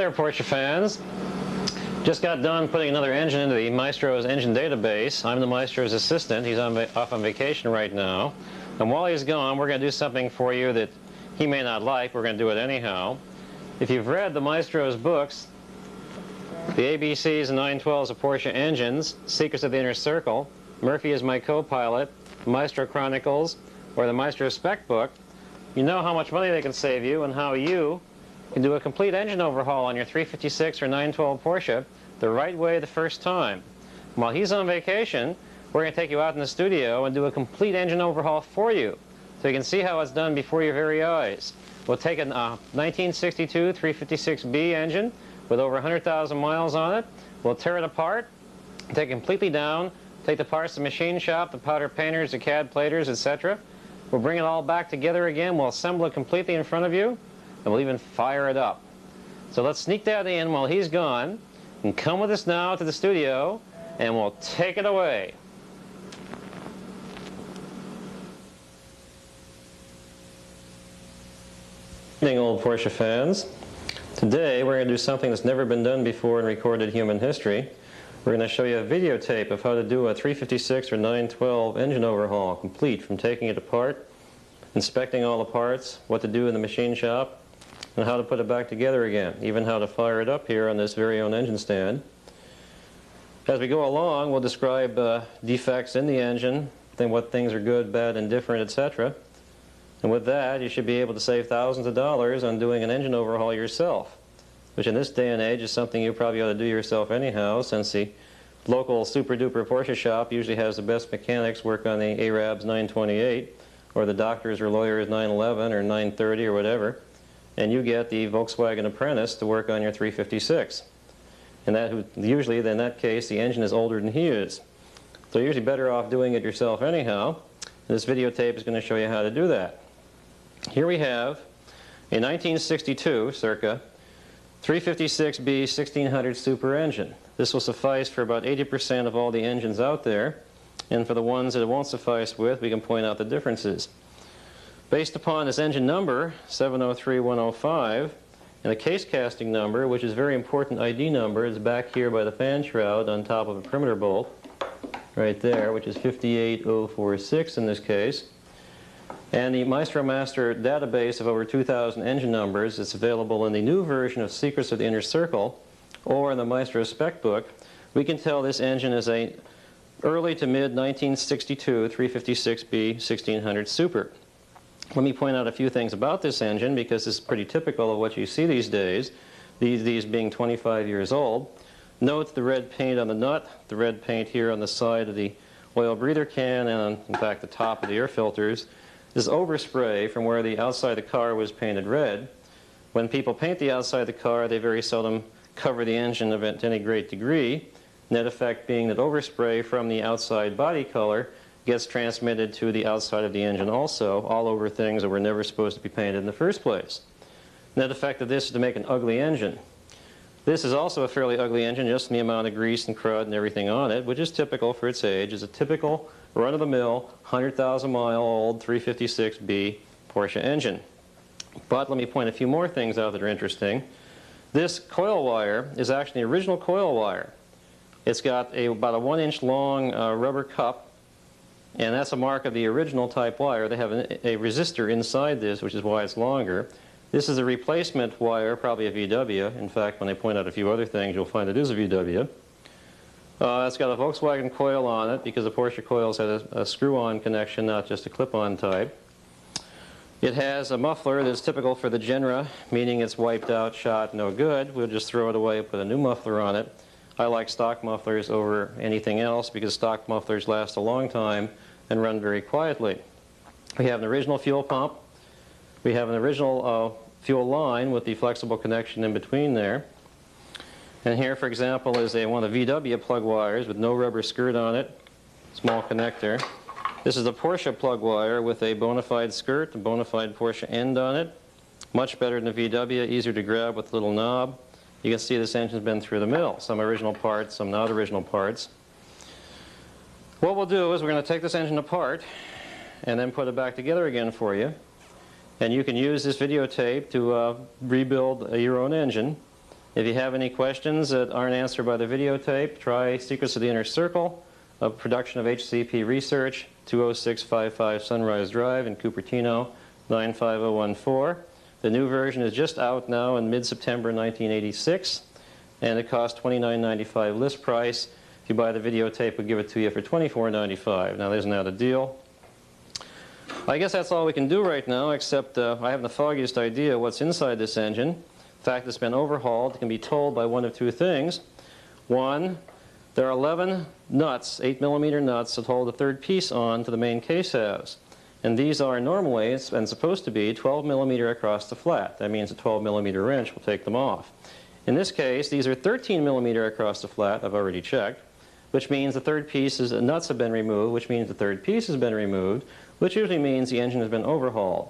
there, Porsche fans. Just got done putting another engine into the Maestro's engine database. I'm the Maestro's assistant. He's off on vacation right now. And while he's gone, we're going to do something for you that he may not like. We're going to do it anyhow. If you've read the Maestro's books, the ABCs and 912s of Porsche engines, Secrets of the Inner Circle, Murphy is my co-pilot, Maestro Chronicles, or the Maestro Spec book, you know how much money they can save you and how you can do a complete engine overhaul on your 356 or 912 Porsche the right way the first time. While he's on vacation, we're going to take you out in the studio and do a complete engine overhaul for you, so you can see how it's done before your very eyes. We'll take a 1962 356B engine with over 100,000 miles on it. We'll tear it apart, take it completely down, take the parts to the machine shop, the powder painters, the CAD platers, etc. We'll bring it all back together again. We'll assemble it completely in front of you, and we'll even fire it up. So let's sneak that in while he's gone, and come with us now to the studio, and we'll take it away. Good evening, old Porsche fans. Today we're going to do something that's never been done before in recorded human history. We're going to show you a videotape of how to do a 356 or 912 engine overhaul, complete from taking it apart, inspecting all the parts, what to do in the machine shop, and how to put it back together again, even how to fire it up here on this very own engine stand. As we go along, we'll describe defects in the engine, then what things are good, bad, indifferent, etc. And with that, you should be able to save thousands of dollars on doing an engine overhaul yourself, which in this day and age is something you probably ought to do yourself anyhow, since the local super-duper Porsche shop usually has the best mechanics work on the Arab's 928, or the doctors or lawyers 911 or 930 or whatever, and you get the Volkswagen apprentice to work on your 356. And that usually, in that case, the engine is older than he is. So you're usually better off doing it yourself anyhow. And this videotape is going to show you how to do that. Here we have a 1962, circa, 356B 1600 super engine. This will suffice for about 80% of all the engines out there, and for the ones that it won't suffice with, we can point out the differences. Based upon this engine number, 703105, and a case casting number, which is a very important ID number, is back here by the fan shroud on top of a perimeter bolt, right there, which is 58046 in this case. And the Maestro Master database of over 2,000 engine numbers is available in the new version of Secrets of the Inner Circle, or in the Maestro Spec book. We can tell this engine is a early to mid 1962 356B 1600 Super. Let me point out a few things about this engine, because this is pretty typical of what you see these days, these being 25 years old. Note the red paint on the nut, the red paint here on the side of the oil breather can, and on, in fact, the top of the air filters. This overspray from where the outside of the car was painted red. When people paint the outside of the car, they very seldom cover the engine to any great degree. Net effect being that overspray from the outside body color gets transmitted to the outside of the engine also, all over things that were never supposed to be painted in the first place. Net effect of this is to make an ugly engine. This is also a fairly ugly engine, just in the amount of grease and crud and everything on it, which is typical for its age. It's a typical run-of-the-mill, 100,000-mile-old 356B Porsche engine. But let me point a few more things out that are interesting. This coil wire is actually the original coil wire. It's got about a 1-inch long rubber cup, and that's a mark of the original type wire. They have a resistor inside this, which is why it's longer. This is a replacement wire, probably a VW. In fact, when I point out a few other things, you'll find it is a VW. It's got a Volkswagen coil on it, because the Porsche coils had a screw-on connection, not just a clip-on type. It has a muffler that's typical for the Genera, meaning it's wiped out, shot, no good. We'll just throw it away and put a new muffler on it. I like stock mufflers over anything else, because stock mufflers last a long time and run very quietly. We have an original fuel pump. We have an original fuel line with the flexible connection in between there. And here, for example, is one of the VW plug wires with no rubber skirt on it, small connector. This is a Porsche plug wire with a bona fide skirt, a bona fide Porsche end on it. Much better than the VW, easier to grab with a little knob. You can see this engine's been through the mill. Some original parts, some not original parts. What we'll do is we're going to take this engine apart and then put it back together again for you. And you can use this videotape to rebuild your own engine. If you have any questions that aren't answered by the videotape, try Secrets of the Inner Circle, a production of HCP Research, 20655 Sunrise Drive in Cupertino, 95014. The new version is just out now in mid-September 1986, and it costs $29.95 list price. If you buy the videotape, we'll give it to you for $24.95. Now, isn't that a deal? I guess that's all we can do right now, except I have the foggiest idea what's inside this engine. In fact, it's been overhauled. It can be told by one of two things. One, there are 11 nuts, 8mm nuts, that hold the third piece on to the main case halves. And these are normally, and supposed to be, 12mm across the flat. That means a 12mm wrench will take them off. In this case, these are 13mm across the flat, I've already checked, which means the third piece the nuts have been removed, which means the third piece has been removed, which usually means the engine has been overhauled.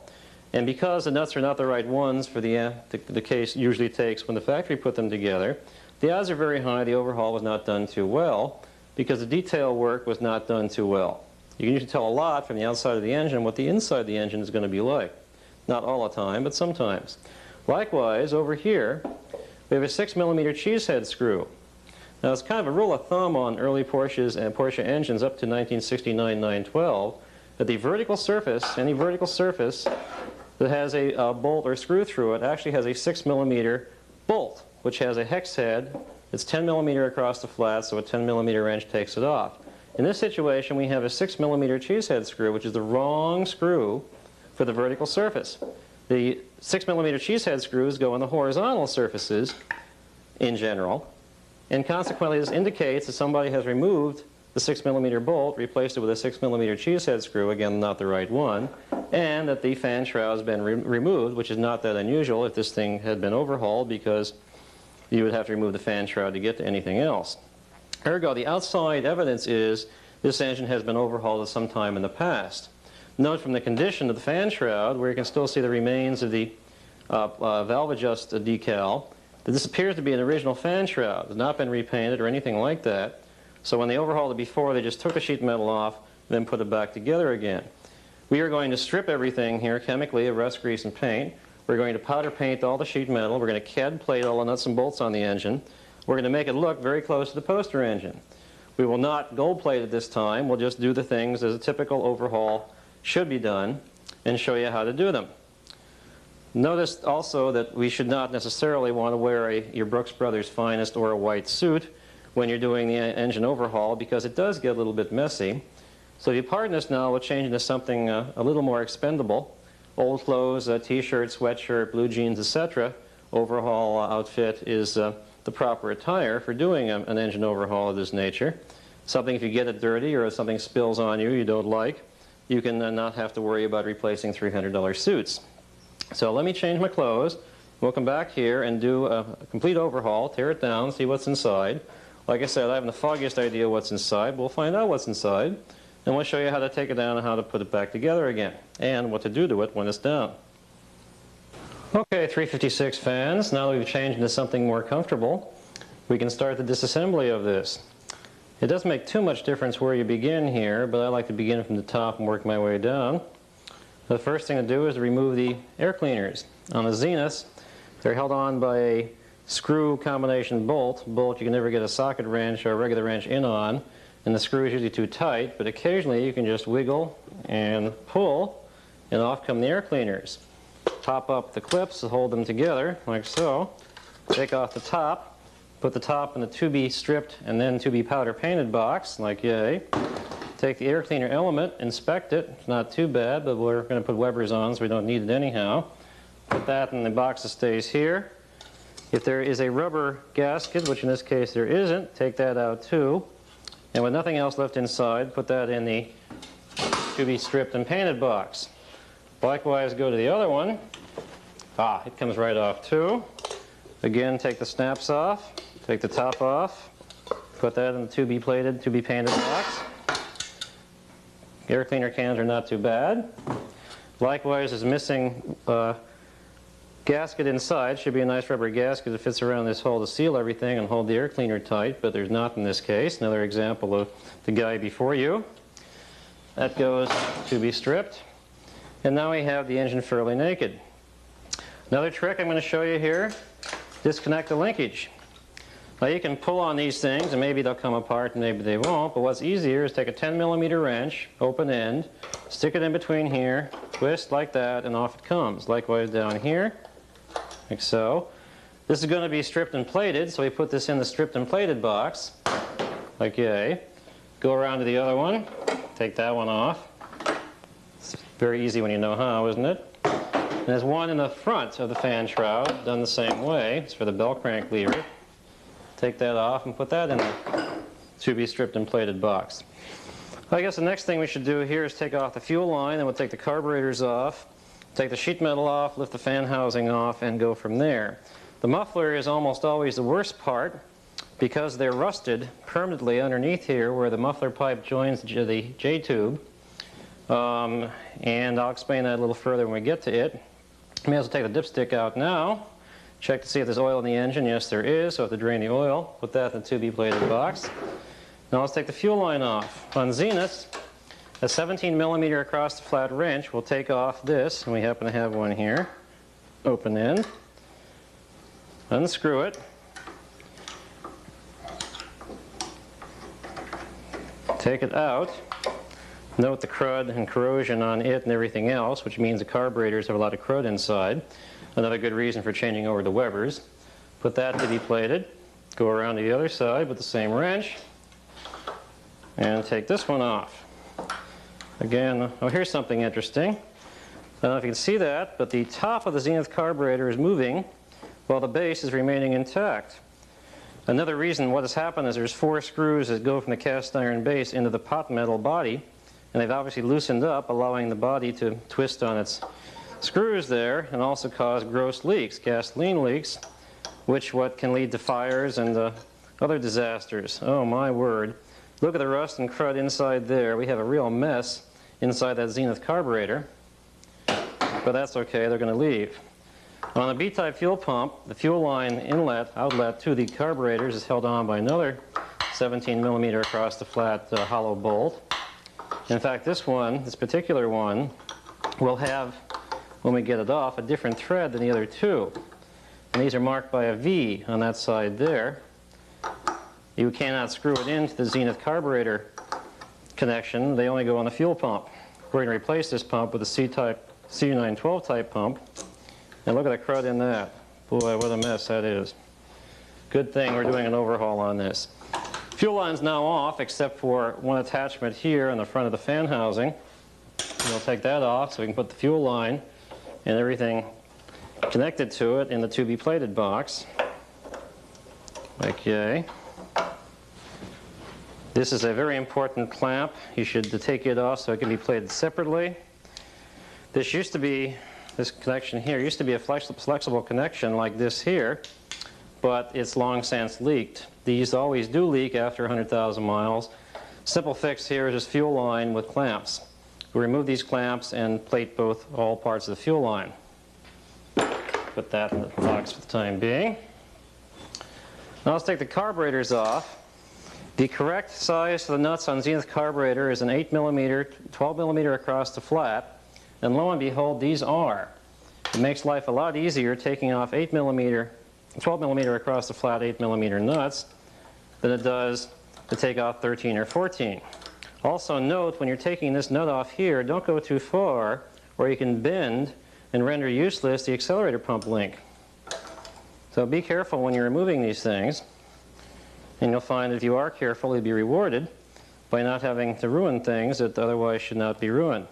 And because the nuts are not the right ones for the case usually takes when the factory put them together, the odds are very high the overhaul was not done too well because the detail work was not done too well. You can usually tell a lot from the outside of the engine what the inside of the engine is going to be like. Not all the time, but sometimes. Likewise, over here, we have a 6mm cheesehead screw. Now, it's kind of a rule of thumb on early Porsches and Porsche engines up to 1969-912 that the vertical surface, any vertical surface that has a bolt or screw through it, actually has a 6mm bolt, which has a hex head. It's 10mm across the flat, so a 10mm wrench takes it off. In this situation, we have a 6mm cheesehead screw, which is the wrong screw for the vertical surface. The 6mm cheesehead screws go on the horizontal surfaces in general, and consequently this indicates that somebody has removed the 6mm bolt, replaced it with a 6mm cheesehead screw, again not the right one, and that the fan shroud has been removed, which is not that unusual if this thing had been overhauled, because you would have to remove the fan shroud to get to anything else. Ergo, the outside evidence is this engine has been overhauled at some time in the past. Note from the condition of the fan shroud, where you can still see the remains of the valve adjust decal, that this appears to be an original fan shroud. It has not been repainted or anything like that. So when they overhauled it before, they just took the sheet metal off and then put it back together again. We are going to strip everything here chemically of rust, grease, and paint. We're going to powder paint all the sheet metal. We're going to CAD plate all the nuts and bolts on the engine. We're going to make it look very close to the poster engine. We will not gold plate it this time. We'll just do the things as a typical overhaul should be done and show you how to do them. Notice also that we should not necessarily want to wear your Brooks Brothers Finest or a white suit when you're doing the engine overhaul, because it does get a little bit messy. So if you pardon us now, we'll change into something a little more expendable. Old clothes, t-shirt, sweatshirt, blue jeans, etc. Overhaul outfit is the proper attire for doing an engine overhaul of this nature. Something, if you get it dirty or if something spills on you don't like, you can not have to worry about replacing $300 suits. So let me change my clothes. We'll come back here and do a complete overhaul, tear it down, see what's inside. Like I said, I haven't the foggiest idea what's inside. We'll find out what's inside, and we'll show you how to take it down and how to put it back together again, and what to do to it when it's down. Okay, 356 fans, now that we've changed into something more comfortable, we can start the disassembly of this. It doesn't make too much difference where you begin here, but I like to begin from the top and work my way down. The first thing to do is to remove the air cleaners. On the Zeniths, they're held on by a screw combination bolt you can never get a socket wrench or a regular wrench in on, and the screw is usually too tight, but occasionally you can just wiggle and pull and off come the air cleaners. Pop up the clips to hold them together like so, take off the top, put the top in the to be stripped and then to be powder painted box like yay. Take the air cleaner element, inspect it. It's not too bad, but we're going to put Weber's on so we don't need it anyhow. Put that in the box that stays here. If there is a rubber gasket, which in this case there isn't, take that out too. And with nothing else left inside, put that in the to be stripped and painted box. Likewise, go to the other one. It comes right off too. Again, take the snaps off, take the top off, put that in the to be plated, to be painted box. Air cleaner cans are not too bad. Likewise, is missing gasket inside. Should be a nice rubber gasket that fits around this hole to seal everything and hold the air cleaner tight, but there's not in this case. Another example of the guy before you. That goes to be stripped. And now we have the engine fairly naked. Another trick I'm going to show you here disconnect the linkage. Now you can pull on these things and maybe they'll come apart and maybe they won't, but what's easier is take a 10mm wrench, open end, stick it in between here, twist like that, and off it comes. Likewise down here, like so. This is going to be stripped and plated, so we put this in the stripped and plated box. Okay. Go around to the other one, take that one off. It's very easy when you know how, isn't it? And there's one in the front of the fan shroud, done the same way. It's for the bell crank lever. Take that off and put that in the to be stripped and plated box. I guess the next thing we should do here is take off the fuel line, and we'll take the carburetors off, take the sheet metal off, lift the fan housing off, and go from there. The muffler is almost always the worst part because they're rusted permanently underneath here where the muffler pipe joins the J-tube. And I'll explain that a little further when we get to it. I may as well take the dipstick out now. Check to see if there's oil in the engine. Yes, there is, so I have to drain the oil. Put that in the to-be-plated box. Now let's take the fuel line off. On Zenith, a 17mm across the flat wrench will take off this, and we happen to have one here. Open end. Unscrew it. Take it out. Note the crud and corrosion on it and everything else, which means the carburetors have a lot of crud inside. Another good reason for changing over to Webers. Put that to be plated. Go around to the other side with the same wrench. And take this one off. Again, oh, here's something interesting. I don't know if you can see that, but the top of the Zenith carburetor is moving while the base is remaining intact. Another reason what has happened is there's 4 screws that go from the cast iron base into the pot metal body, and they've obviously loosened up, allowing the body to twist on its screws there and also cause gross leaks, gasoline leaks, which can lead to fires and other disasters. Oh my word. Look at the rust and crud inside there. We have a real mess inside that Zenith carburetor, but that's okay, they're going to leave. On the B-type fuel pump, the fuel line outlet to the carburetors is held on by another 17mm across the flat hollow bolt. In fact, this particular one, will have, when we get it off, a different thread than the other two. And these are marked by a V on that side there. You cannot screw it into the Zenith carburetor connection. They only go on the fuel pump. We're going to replace this pump with a C-type, CD1 type pump. And look at the crud in that. Boy, what a mess that is. Good thing we're doing an overhaul on this. Fuel line's now off except for one attachment here on the front of the fan housing. We'll take that off so we can put the fuel line and everything connected to it in the to-be-plated box. Okay. This is a very important clamp. You should take it off so it can be plated separately. This connection here used to be a flexible connection like this here, but it's long since leaked. These always do leak after 100,000 miles. Simple fix here is just fuel line with clamps. We remove these clamps and plate all parts of the fuel line. Put that in the box for the time being. Now let's take the carburetors off. The correct size for the nuts on Zenith carburetor is an 8mm, 12mm across the flat, and lo and behold, these are. It makes life a lot easier taking off 8mm, 12mm across the flat 8mm nuts than it does to take off 13 or 14. Also note, when you're taking this nut off here, don't go too far or you can bend and render useless the accelerator pump link. So be careful when you're removing these things, and you'll find that if you are careful, you'll be rewarded by not having to ruin things that otherwise should not be ruined.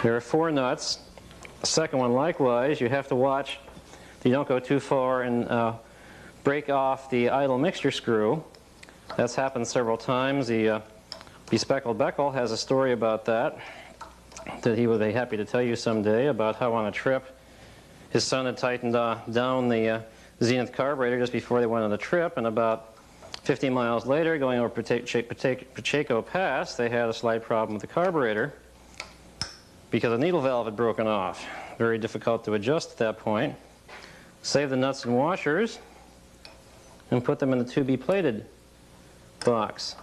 There are 4 nuts. The second one likewise, you have to watch that you don't go too far and break off the idle mixture screw. That's happened several times. The Bespeckled Beckel has a story about that he would be happy to tell you someday, about how on a trip his son had tightened down the Zenith carburetor just before they went on the trip, and about 50 miles later, going over Pacheco Pass, they had a slight problem with the carburetor because a needle valve had broken off. Very difficult to adjust at that point. Save the nuts and washers and put them in the to-be-plated box.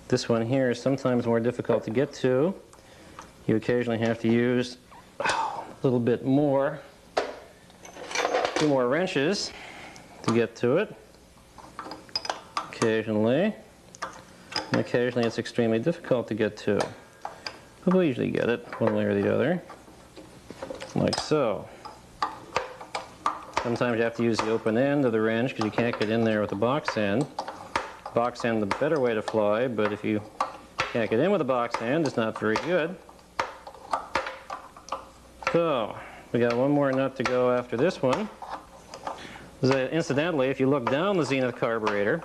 This one here is sometimes more difficult to get to. You occasionally have to use little bit more, 2 more wrenches to get to it occasionally. And occasionally it's extremely difficult to get to. But we'll usually get it one way or the other, like so. Sometimes you have to use the open end of the wrench because you can't get in there with the box end. Box end, the better way to fly, but if you can't get in with the box end, it's not very good. So, we got one more nut to go after this one. Incidentally, if you look down the Zenith carburetor,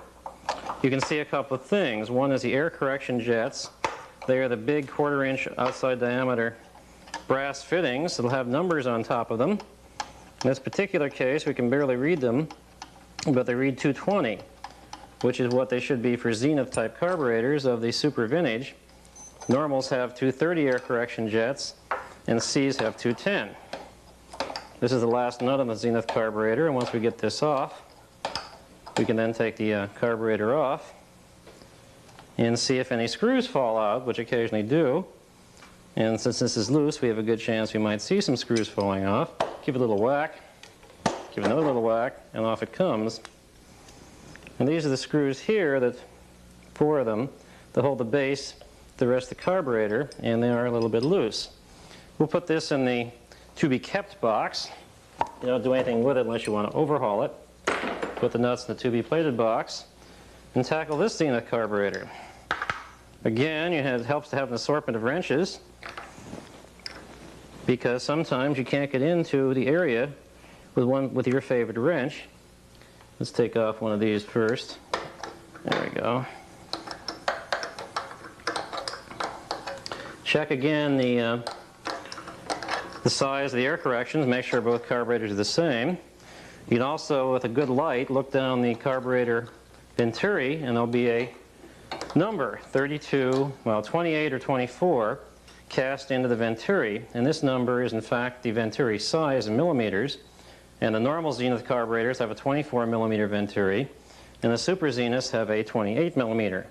you can see a couple of things. One is the air correction jets. They are the big 1/4 inch outside diameter brass fittings that'll have numbers on top of them. In this particular case, we can barely read them, but they read 220, which is what they should be for Zenith type carburetors of the super vintage. Normals have 230 air correction jets, and C's have 210. This is the last nut on the Zenith carburetor, and once we get this off, we can then take the carburetor off and see if any screws fall out, which occasionally do. And since this is loose, we have a good chance we might see some screws falling off. Give it a little whack, give another little whack, and off it comes. And these are the screws here, 4 of them, that hold the base, the rest of the carburetor, and they are a little bit loose. We'll put this in the to be kept box. You don't do anything with it unless you want to overhaul it. Put the nuts in the to be plated box and tackle this Zenith carburetor. Again, it helps to have an assortment of wrenches because sometimes you can't get into the area with your favorite wrench. Let's take off one of these first. There we go. Check again the size of the air corrections, make sure both carburetors are the same. You can also, with a good light, look down the carburetor venturi and there'll be a number, 32, well 28 or 24, cast into the venturi. And this number is in fact the venturi size in millimeters. And the normal Zenith carburetors have a 24 millimeter venturi, and the super Zeniths have a 28 millimeter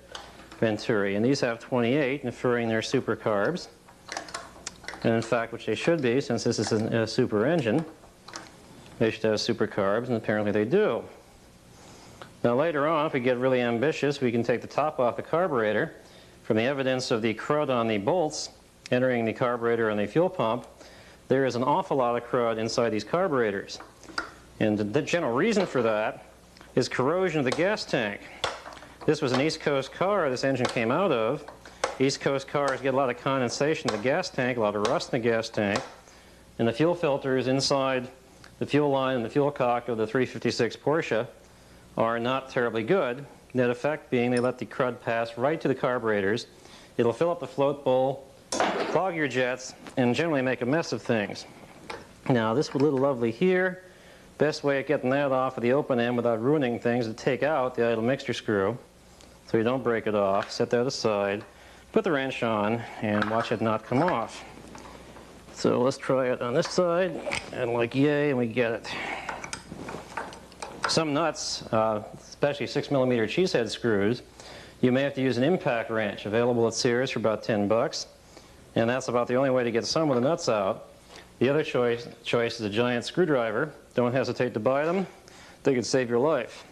venturi. And these have 28, inferring they're super carbs. And in fact, which they should be, since this is a super engine, they should have super carbs, and apparently they do. Now later on, if we get really ambitious, we can take the top off the carburetor. From the evidence of the crud on the bolts entering the carburetor and the fuel pump, there is an awful lot of crud inside these carburetors. And the general reason for that is corrosion of the gas tank. This was an East Coast car this engine came out of. East Coast cars get a lot of condensation in the gas tank, a lot of rust in the gas tank, and the fuel filters inside the fuel line and the fuel cock of the 356 Porsche are not terribly good. Net effect being they let the crud pass right to the carburetors. It'll fill up the float bowl, clog your jets, and generally make a mess of things. Now this little lovely here, best way of getting that off of the open end without ruining things is to take out the idle mixture screw so you don't break it off. Set that aside, put the wrench on, and watch it not come off. So let's try it on this side, and like yay, and we get it. Some nuts, especially 6 millimeter cheesehead screws, you may have to use an impact wrench, available at Sears for about 10 bucks. And that's about the only way to get some of the nuts out. The other choice is a giant screwdriver. Don't hesitate to buy them. They could save your life.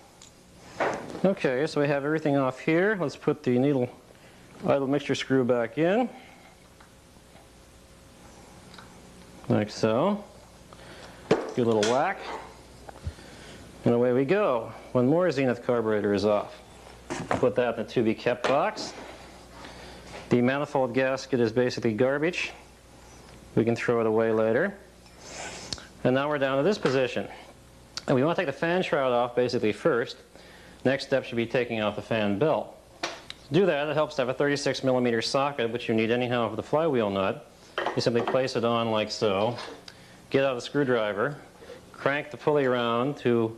Okay, so we have everything off here. Let's put the needle idle mixture screw back in. Like so. Give a little whack. And away we go. One more Zenith carburetor is off. Put that in the to be kept box. The manifold gasket is basically garbage. We can throw it away later. And now we're down to this position. And we want to take the fan shroud off basically first. Next step should be taking off the fan belt. To do that, it helps to have a 36 millimeter socket, which you need anyhow for the flywheel nut. You simply place it on like so, get out a screwdriver, crank the pulley around to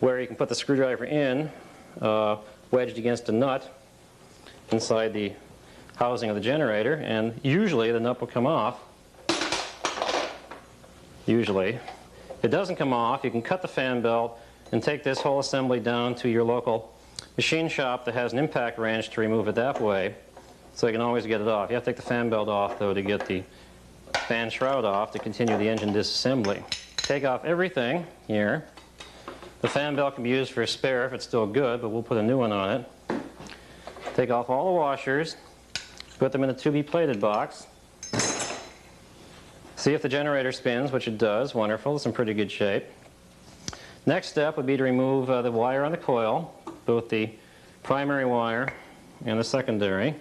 where you can put the screwdriver in, wedged against a nut inside the housing of the generator, and usually the nut will come off. Usually. If it doesn't come off, you can cut the fan belt and take this whole assembly down to your local machine shop that has an impact wrench to remove it that way, so you can always get it off. You have to take the fan belt off though to get the fan shroud off to continue the engine disassembly. Take off everything here. The fan belt can be used for a spare if it's still good, but we'll put a new one on it. Take off all the washers, put them in a to-be-plated box. See if the generator spins, which it does. Wonderful, it's in pretty good shape. Next step would be to remove the wire on the coil, both the primary wire and the secondary.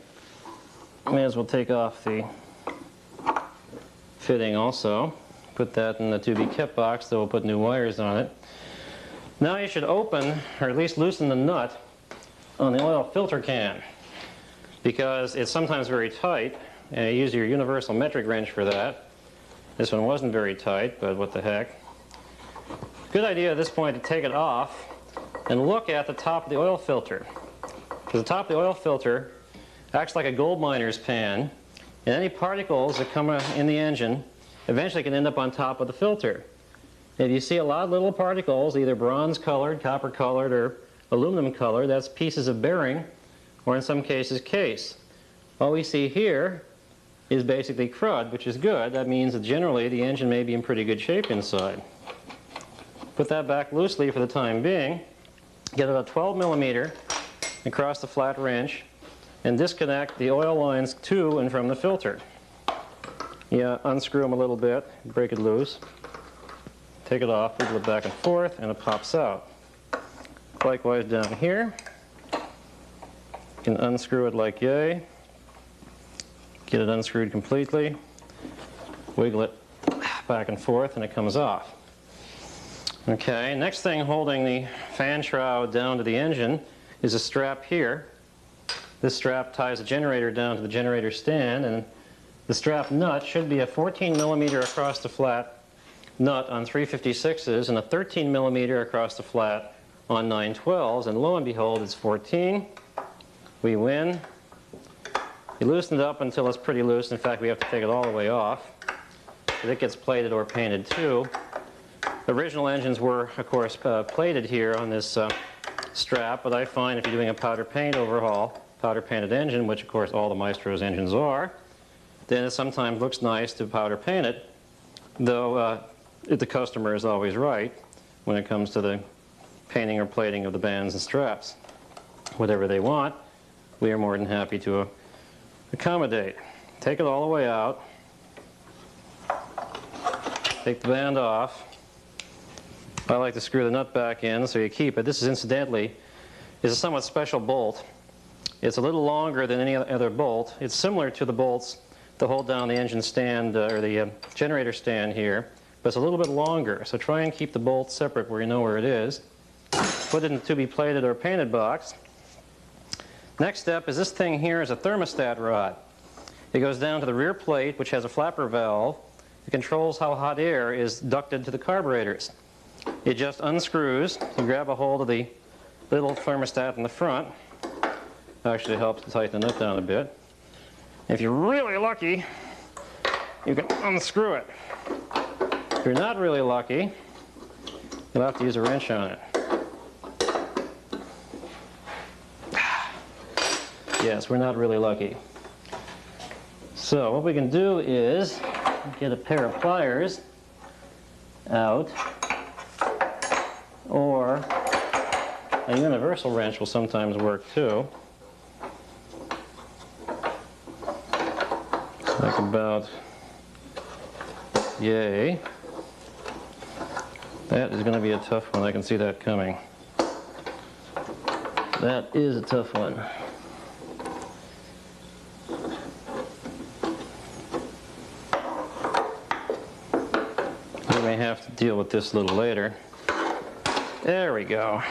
May as well take off the fitting also. Put that in the to-be-kept box, so we'll put new wires on it. Now you should open, or at least loosen the nut on the oil filter can, because it's sometimes very tight, and you use your universal metric wrench for that. This one wasn't very tight, but what the heck. Good idea at this point to take it off and look at the top of the oil filter. Because the top of the oil filter acts like a gold miner's pan, and any particles that come in the engine eventually can end up on top of the filter. If you see a lot of little particles, either bronze colored, copper colored, or aluminum colored, that's pieces of bearing, or in some cases case. All we see here is basically crud, which is good. That means that generally the engine may be in pretty good shape inside. Put that back loosely for the time being. Get about 12 millimeter across the flat wrench and disconnect the oil lines to and from the filter. Yeah, unscrew them a little bit, break it loose. Take it off, wiggle it back and forth, and it pops out. Likewise down here. You can unscrew it like yay. Get it unscrewed completely. Wiggle it back and forth, and it comes off. Okay, next thing holding the fan shroud down to the engine is a strap here. This strap ties the generator down to the generator stand, and the strap nut should be a 14 millimeter across the flat nut on 356s and a 13 millimeter across the flat on 912s, and lo and behold, it's 14. We win. You loosen it up until it's pretty loose. In fact, we have to take it all the way off. But it gets plated or painted too. Original engines were, of course, plated here on this strap, but I find if you're doing a powder paint overhaul, powder painted engine, which of course all the Maestro's engines are, then it sometimes looks nice to powder paint it, though the customer is always right when it comes to the painting or plating of the bands and straps. Whatever they want, we are more than happy to accommodate. Take it all the way out. Take the band off. I like to screw the nut back in so you keep it. This is incidentally is a somewhat special bolt. It's a little longer than any other bolt. It's similar to the bolts to hold down the engine stand or the generator stand here, but it's a little bit longer. So try and keep the bolt separate where you know where it is. Put it in a to-be-plated or painted box. Next step is this thing here is a thermostat rod. It goes down to the rear plate, which has a flapper valve. It controls how hot air is ducted to the carburetors. It just unscrews. You grab a hold of the little thermostat in the front. Actually helps to tighten the nut down a bit. If you're really lucky, you can unscrew it. If you're not really lucky, you'll have to use a wrench on it. Yes, we're not really lucky. So what we can do is get a pair of pliers out, or a universal wrench will sometimes work too. Like about yay. That is going to be a tough one. I can see that coming. That is a tough one. We may have to deal with this a little later. There we go.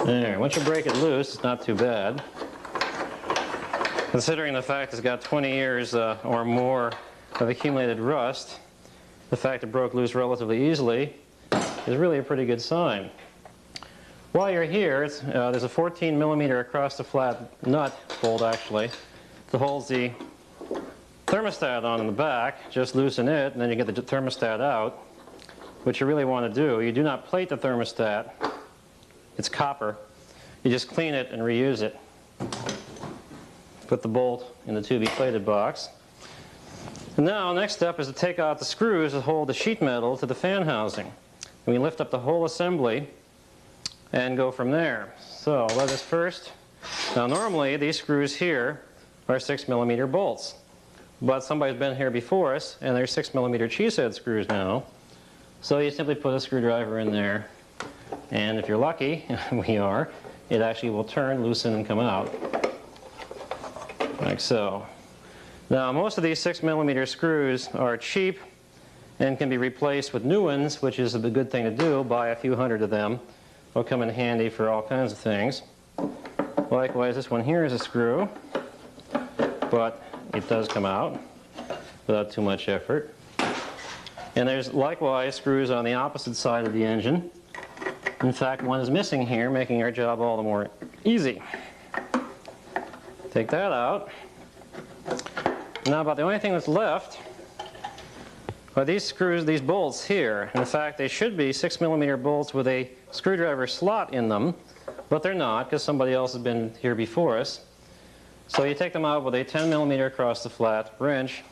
There, once you break it loose, it's not too bad. Considering the fact it's got 20 years or more of accumulated rust, the fact it broke loose relatively easily is really a pretty good sign. While you're here, there's a 14 millimeter across the flat nut bolt actually that holds the thermostat on in the back. Just loosen it and then you get the thermostat out. What you really want to do, you do not plate the thermostat. It's copper. You just clean it and reuse it. Put put the bolt in the to-be plated box. And now, next step is to take out the screws that hold the sheet metal to the fan housing. And we lift up the whole assembly and go from there. So let us first, now normally these screws here are 6mm bolts. But somebody's been here before us and they're 6mm cheesehead screws now. So you simply put a screwdriver in there, and if you're lucky, we are, it actually will turn, loosen, and come out. Like so. Now most of these 6mm screws are cheap and can be replaced with new ones, which is a good thing to do. Buy a few hundred of them. They'll come in handy for all kinds of things. Likewise, this one here is a screw, but it does come out without too much effort. And there's likewise screws on the opposite side of the engine. In fact, one is missing here, making our job all the more easy. Take that out. Now about the only thing that's left are these screws, these bolts here. In fact, they should be 6mm bolts with a screwdriver slot in them, but they're not because somebody else has been here before us. So you take them out with a 10mm across the flat wrench,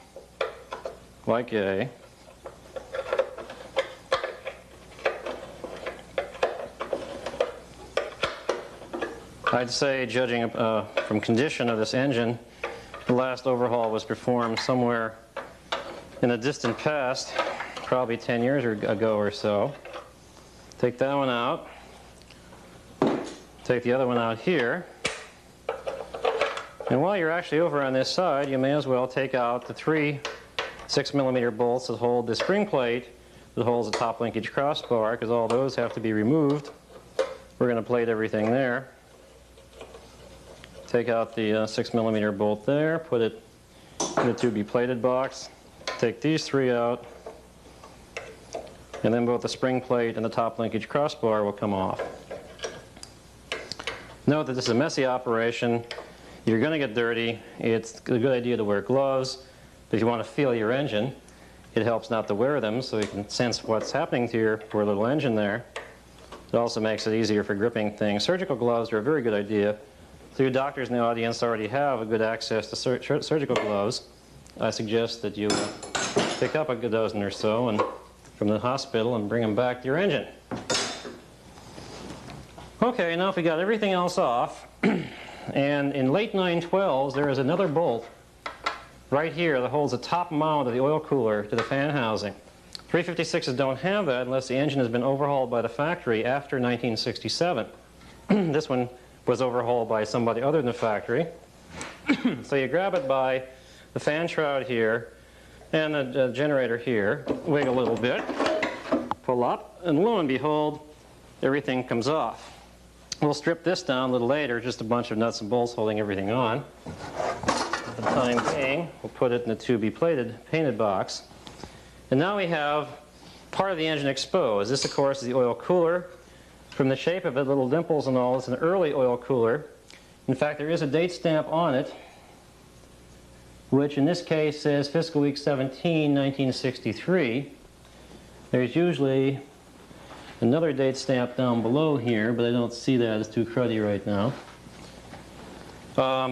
like a. I'd say, judging from condition of this engine, the last overhaul was performed somewhere in the distant past, probably 10 years ago or so. Take that one out. Take the other one out here. And while you're actually over on this side, you may as well take out the 3 6mm bolts that hold the spring plate that holds the top linkage crossbar, because all those have to be removed. We're going to plate everything there. Take out the 6mm bolt there, put it in the to-be plated box. Take these 3 out, and then both the spring plate and the top linkage crossbar will come off. Note that this is a messy operation. You're going to get dirty. It's a good idea to wear gloves, but if you want to feel your engine, it helps not to wear them so you can sense what's happening to your poor little engine there. It also makes it easier for gripping things. Surgical gloves are a very good idea. So your doctors in the audience already have a good access to surgical gloves. I suggest that you pick up a good dozen or so and from the hospital and bring them back to your engine. Okay, now if we got everything else off, and in late 912s there is another bolt right here that holds the top mount of the oil cooler to the fan housing. 356s don't have that unless the engine has been overhauled by the factory after 1967. This one was overhauled by somebody other than the factory. So you grab it by the fan shroud here and the generator here, wiggle a little bit, pull up, and lo and behold, everything comes off. We'll strip this down a little later, just a bunch of nuts and bolts holding everything on. For the time being, we'll put it in the to-be plated painted box. And now we have part of the engine exposed. This, of course, is the oil cooler. From the shape of it, little dimples and all, it's an early oil cooler. In fact, there is a date stamp on it, which in this case says fiscal week 17, 1963. There's usually another date stamp down below here, but I don't see that. It's too cruddy right now.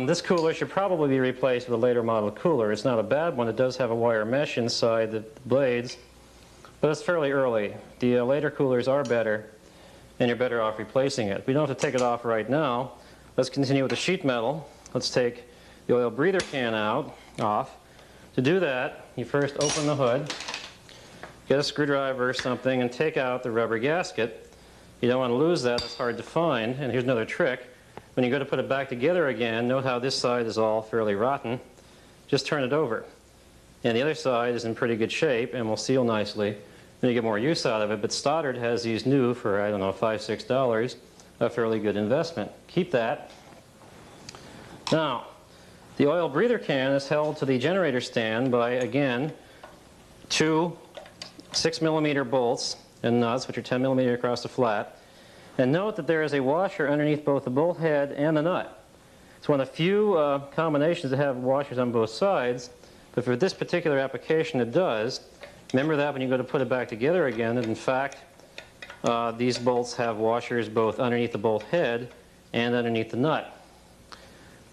This cooler should probably be replaced with a later model cooler. It's not a bad one. It does have a wire mesh inside the blades, but it's fairly early. The later coolers are better, and you're better off replacing it. We don't have to take it off right now. Let's continue with the sheet metal. Let's take the oil breather can off. To do that, you first open the hood, get a screwdriver or something, and take out the rubber gasket. You don't want to lose that. It's hard to find. And here's another trick. When you go to put it back together again, note how this side is all fairly rotten. Just turn it over. And the other side is in pretty good shape and will seal nicely. Then you get more use out of it. But Stoddard has these new for, I don't know, $5, $6. A fairly good investment. Keep that. Now, the oil breather can is held to the generator stand by, again, 2 6mm bolts and nuts, which are 10mm across the flat. And note that there is a washer underneath both the bolt head and the nut. It's one of the few combinations that have washers on both sides, but for this particular application it does. Remember that when you go to put it back together again, that in fact these bolts have washers both underneath the bolt head and underneath the nut.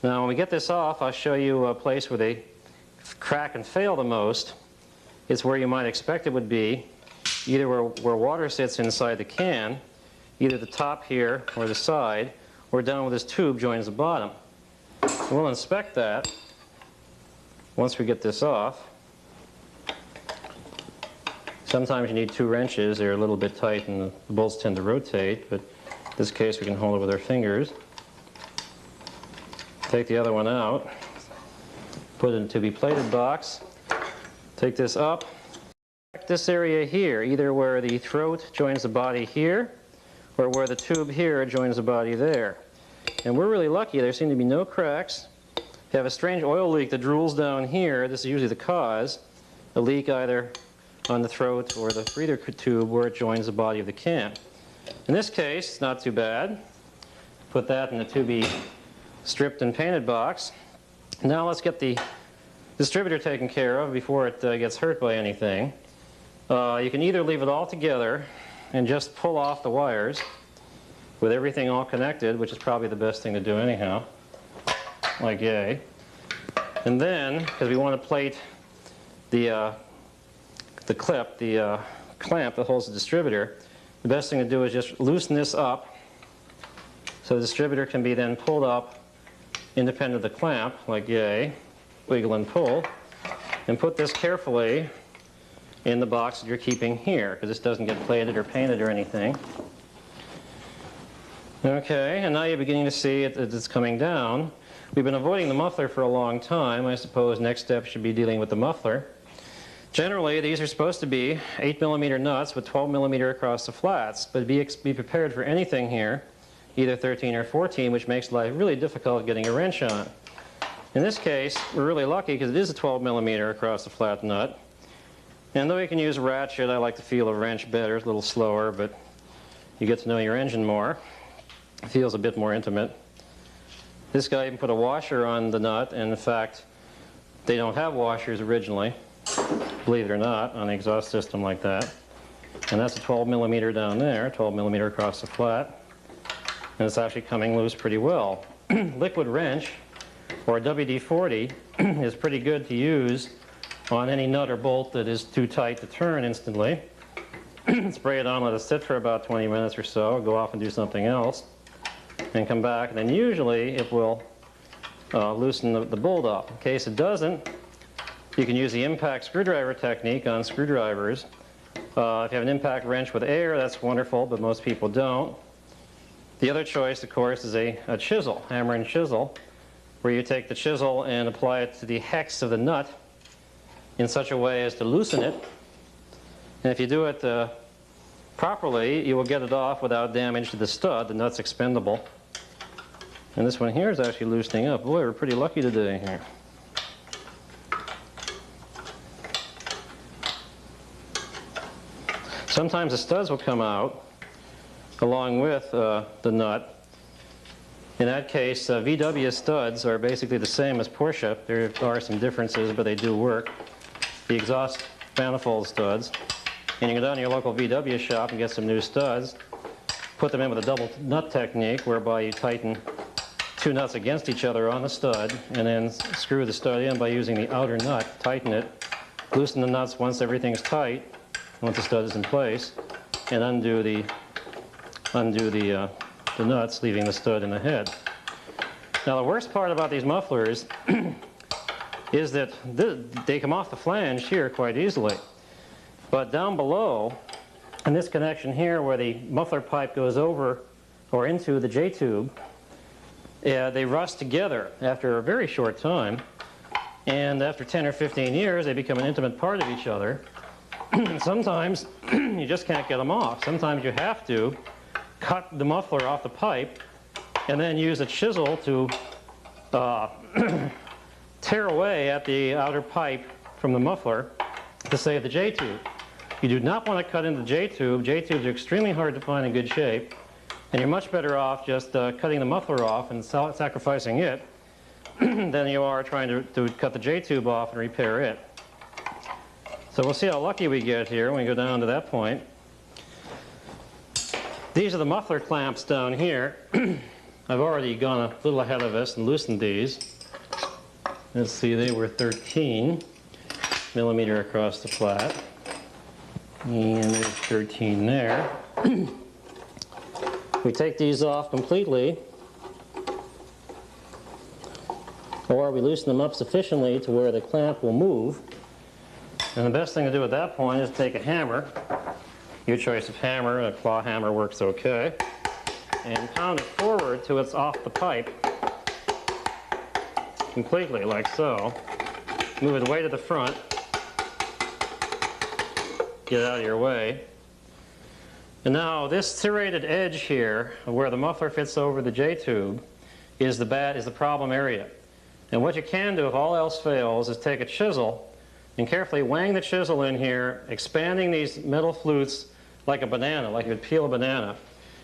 Now when we get this off, I'll show you a place where they crack and fail the most. It's where you might expect it would be, either where water sits inside the can, either the top here or the side, or down where this tube joins the bottom. We'll inspect that once we get this off. Sometimes you need 2 wrenches. They're a little bit tight and the bolts tend to rotate, but in this case we can hold it with our fingers. Take the other one out, put it into the plated box, take this up. This area here, either where the throat joins the body here or where the tube here joins the body there. And we're really lucky. There seem to be no cracks. You have a strange oil leak that drools down here. This is usually the cause. A leak either on the throat or the breather tube where it joins the body of the can. In this case, it's not too bad. Put that in the to-be stripped and painted box. Now let's get the distributor taken care of before it gets hurt by anything. You can either leave it all together and just pull off the wires with everything all connected, which is probably the best thing to do anyhow, like yay. And then, because we want to plate the clip, the clamp that holds the distributor, the best thing to do is just loosen this up so the distributor can be then pulled up independent of the clamp, like yay, wiggle and pull, and put this carefully in the box that you're keeping here, because this doesn't get plated or painted or anything. Okay, and now you're beginning to see it's coming down. We've been avoiding the muffler for a long time. I suppose next step should be dealing with the muffler. Generally, these are supposed to be 8mm nuts with 12mm across the flats, but be prepared for anything here, either 13 or 14, which makes life really difficult getting a wrench on. In this case, we're really lucky because it is a 12mm across the flat nut. And though you can use a ratchet, I like to feel a wrench better. It's a little slower, but you get to know your engine more. It feels a bit more intimate. This guy even put a washer on the nut, and in fact, they don't have washers originally, believe it or not, on an exhaust system like that. And that's a 12mm down there, 12mm across the flat. And it's actually coming loose pretty well. Liquid wrench, or WD-40, is pretty good to use on any nut or bolt that is too tight to turn instantly. Spray it on, let it sit for about 20 minutes or so, go off and do something else, and come back, and then usually it will loosen the bolt up. In case it doesn't, you can use the impact screwdriver technique on screwdrivers. If you have an impact wrench with air, that's wonderful, but most people don't. The other choice, of course, is a chisel, hammer and chisel, where you take the chisel and apply it to the hex of the nut in such a way as to loosen it. And if you do it properly, you will get it off without damage to the stud. The nut's expendable. And this one here is actually loosening up. Boy, we're pretty lucky today here. Sometimes the studs will come out along with the nut. In that case, VW studs are basically the same as Porsche. There are some differences, but they do work. The exhaust manifold studs. And you go down to your local VW shop and get some new studs. Put them in with a double nut technique, whereby you tighten 2 nuts against each other on the stud, and then screw the stud in by using the outer nut. Tighten it. Loosen the nuts once everything's tight, once the stud is in place, and undo the nuts, leaving the stud in the head. Now the worst part about these mufflers is that they come off the flange here quite easily. But down below, in this connection here where the muffler pipe goes over or into the J-tube, they rust together after a very short time. And after 10 or 15 years, they become an intimate part of each other. Sometimes you just can't get them off. Sometimes you have to cut the muffler off the pipe and then use a chisel to tear away at the outer pipe from the muffler to save the J-tube. You do not want to cut into the J-tube. J-tubes are extremely hard to find in good shape, and you're much better off just cutting the muffler off and sacrificing it than you are trying to cut the J-tube off and repair it. So we'll see how lucky we get here when we go down to that point. These are the muffler clamps down here. I've already gone a little ahead of us and loosened these. Let's see, they were 13 millimeter across the flat. And there's 13 there. We take these off completely, or we loosen them up sufficiently to where the clamp will move. And the best thing to do at that point is take a hammer, your choice of hammer, a claw hammer works okay, and pound it forward till it's off the pipe completely, like so. Move it way to the front, get it out of your way. And now this serrated edge here, where the muffler fits over the J-tube, is the problem area. And what you can do, if all else fails, is take a chisel and carefully wang the chisel in here, expanding these metal flutes like a banana, like you would peel a banana.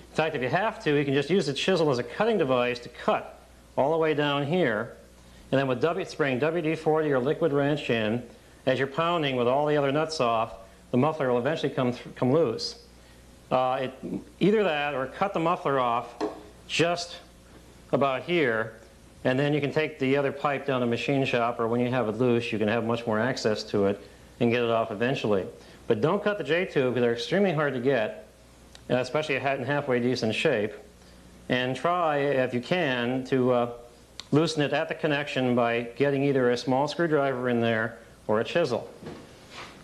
In fact, if you have to, you can just use the chisel as a cutting device to cut all the way down here. And then with spraying WD-40 or liquid wrench in, as you're pounding with all the other nuts off, the muffler will eventually come loose. Either that or cut the muffler off just about here, and then you can take the other pipe down to a machine shop, or when you have it loose you can have much more access to it and get it off eventually. But don't cut the J-tube because they're extremely hard to get, especially in halfway decent shape. And try, if you can, to loosen it at the connection by getting either a small screwdriver in there or a chisel.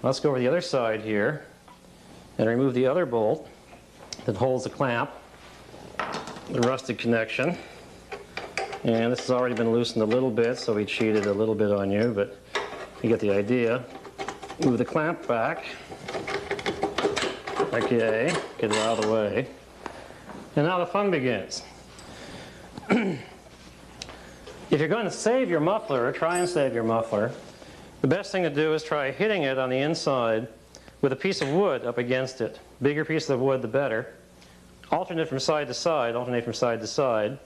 Let's go over the other side here and remove the other bolt that holds the clamp, the rusted connection. And this has already been loosened a little bit, so we cheated a little bit on you, but you get the idea. Move the clamp back. Okay, get it out of the way. And now the fun begins. If you're going to save your muffler, or try and save your muffler, the best thing to do is try hitting it on the inside with a piece of wood up against it. Bigger piece of wood, the better. Alternate from side to side, alternate from side to side,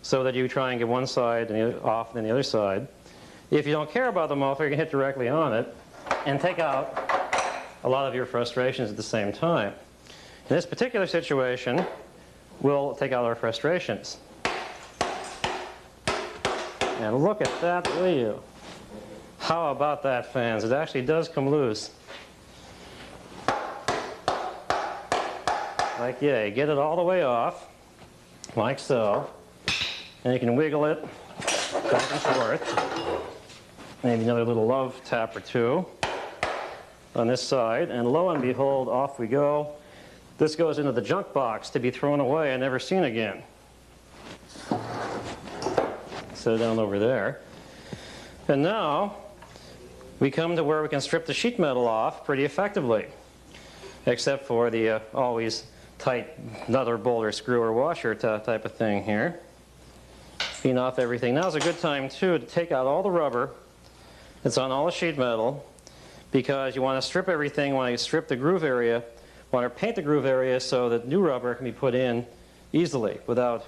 so that you try and get one side and off and then the other side. If you don't care about the muffler, you can hit directly on it and take out a lot of your frustrations at the same time. In this particular situation, we'll take out our frustrations. And look at that, will you? How about that, fans? It actually does come loose. Like yay. Get it all the way off, like so. And you can wiggle it back and forth. Maybe another little love tap or two on this side. And lo and behold, off we go. This goes into the junk box to be thrown away and never seen again. Set it down over there. And now we come to where we can strip the sheet metal off pretty effectively, except for the always tight nut or bolt or screw or washer type of thing here. Clean off everything. Now's a good time too to take out all the rubber that's on all the sheet metal, because you want to strip everything. You want to strip the groove area, you want to paint the groove area so that new rubber can be put in easily without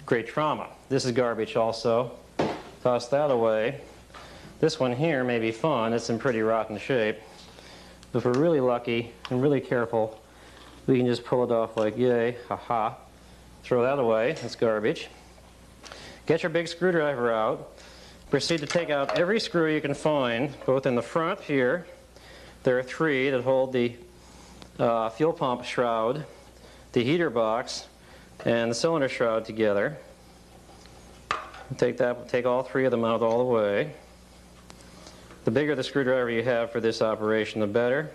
great trauma. This is garbage also. Toss that away. This one here may be fun. It's in pretty rotten shape. If we're really lucky and really careful, we can just pull it off like yay, haha. Throw that away, that's garbage. Get your big screwdriver out. Proceed to take out every screw you can find, both in the front here. There are 3 that hold the fuel pump shroud, the heater box, and the cylinder shroud together. Take all 3 of them out all the way. The bigger the screwdriver you have for this operation, the better.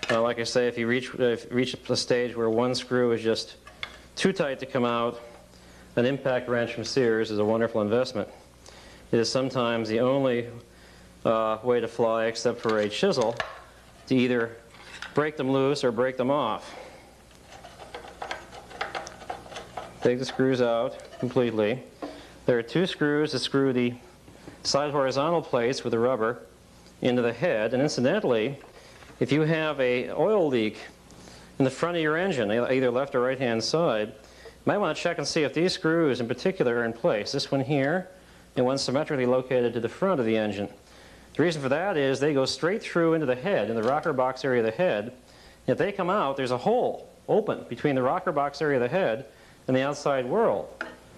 Like I say, if you reach the stage where one screw is just too tight to come out, an impact wrench from Sears is a wonderful investment. It is sometimes the only way to fly, except for a chisel, to either break them loose or break them off. Take the screws out completely. There are 2 screws to screw the side horizontal plates with the rubber into the head. And incidentally, if you have an oil leak in the front of your engine, either left or right hand side, you might want to check and see if these screws in particular are in place. This one here and one symmetrically located to the front of the engine. The reason for that is they go straight through into the head, in the rocker box area of the head. If they come out, there's a hole open between the rocker box area of the head in the outside world.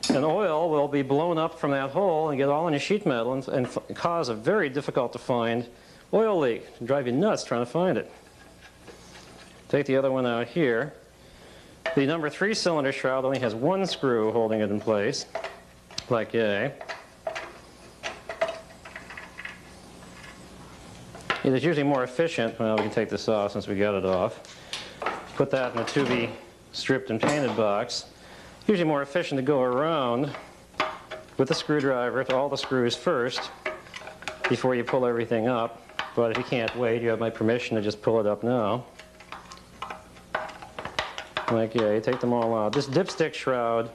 And oil will be blown up from that hole and get all in your sheet metal and cause a very difficult to find oil leak. It'll drive you nuts trying to find it. Take the other one out here. The number 3 cylinder shroud only has one screw holding it in place, like A. It is usually more efficient. Well, we can take this off since we got it off. Put that in a 2B stripped and painted box. Usually more efficient to go around with the screwdriver to all the screws first before you pull everything up. But if you can't wait, you have my permission to just pull it up now. Like, yeah, you take them all out. This dipstick shroud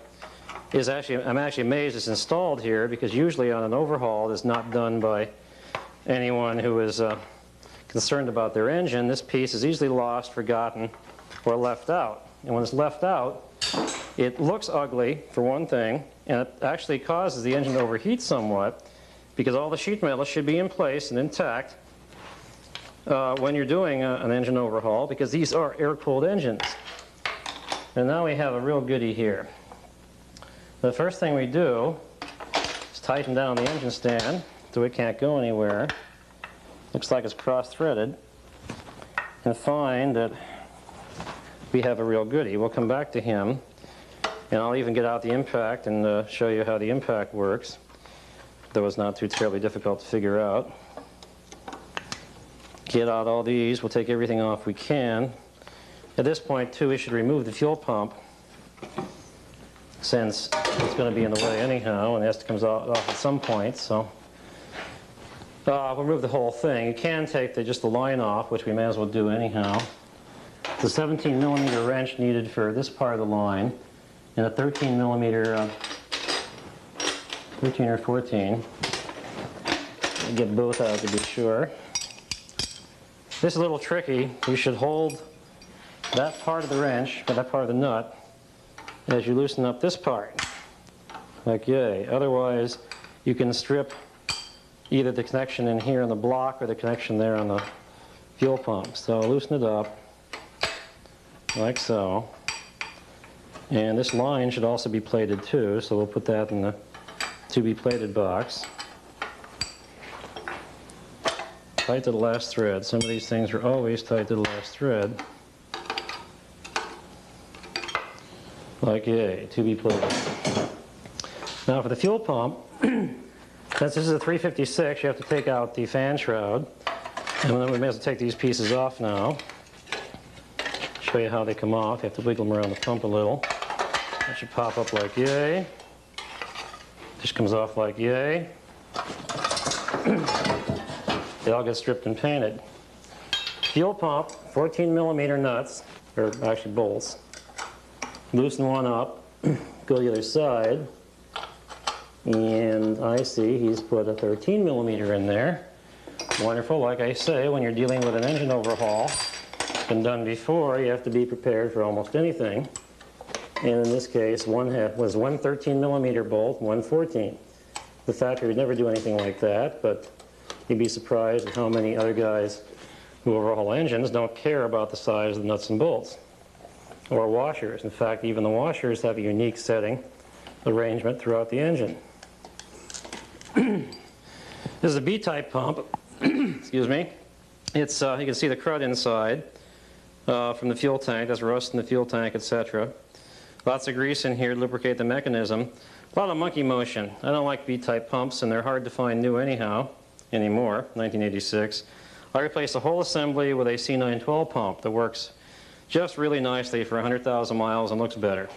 is actually, I'm actually amazed it's installed here, because usually on an overhaul it's not done by anyone who is concerned about their engine. This piece is easily lost, forgotten, or left out. And when it's left out, it looks ugly, for one thing, and it actually causes the engine to overheat somewhat, because all the sheet metal should be in place and intact when you're doing an engine overhaul, because these are air-cooled engines. And now we have a real goodie here. The first thing we do is tighten down the engine stand so it can't go anywhere. Looks like it's cross-threaded. And find that we have a real goodie. We'll come back to him, and I'll even get out the impact and show you how the impact works, though it's not too terribly difficult to figure out. Get out all these. We'll take everything off we can. At this point, too, we should remove the fuel pump, since it's going to be in the way anyhow, and it has to come off at some point. So we'll remove the whole thing. You can take just the line off, which we may as well do anyhow. The 17 millimeter wrench needed for this part of the line, and a 13 millimeter, 13 or 14. Get both out to be sure. This is a little tricky. You should hold that part of the wrench, or that part of the nut, as you loosen up this part, like yay. Otherwise, you can strip either the connection in here on the block or the connection there on the fuel pump. So loosen it up, like so. And this line should also be plated too, so we'll put that in the to-be plated box. Tight to the last thread. Some of these things are always tight to the last thread. Like yay, to be plated. Now for the fuel pump, since this is a 356, you have to take out the fan shroud. And then we may as well take these pieces off now. Show you how they come off. You have to wiggle them around the pump a little. That should pop up like yay. Just comes off like yay. They all get stripped and painted. Fuel pump, 14 millimeter nuts, or actually bolts. Loosen one up, go to the other side, and I see he's put a 13 millimeter in there. Wonderful. Like I say, when you're dealing with an engine overhaul, been done before, you have to be prepared for almost anything. And in this case, one was one 13 millimeter bolt, one 14. The factory would never do anything like that, but you'd be surprised at how many other guys who overhaul engines don't care about the size of the nuts and bolts. Or washers. In fact, even the washers have a unique setting arrangement throughout the engine. This is a B-type pump. Excuse me. It's you can see the crud inside from the fuel tank. There's rust in the fuel tank, etc. Lots of grease in here to lubricate the mechanism. A lot of monkey motion. I don't like B-type pumps, and they're hard to find new anyhow anymore. 1986. I replaced the whole assembly with a C912 pump that works just really nicely for 100,000 miles and looks better.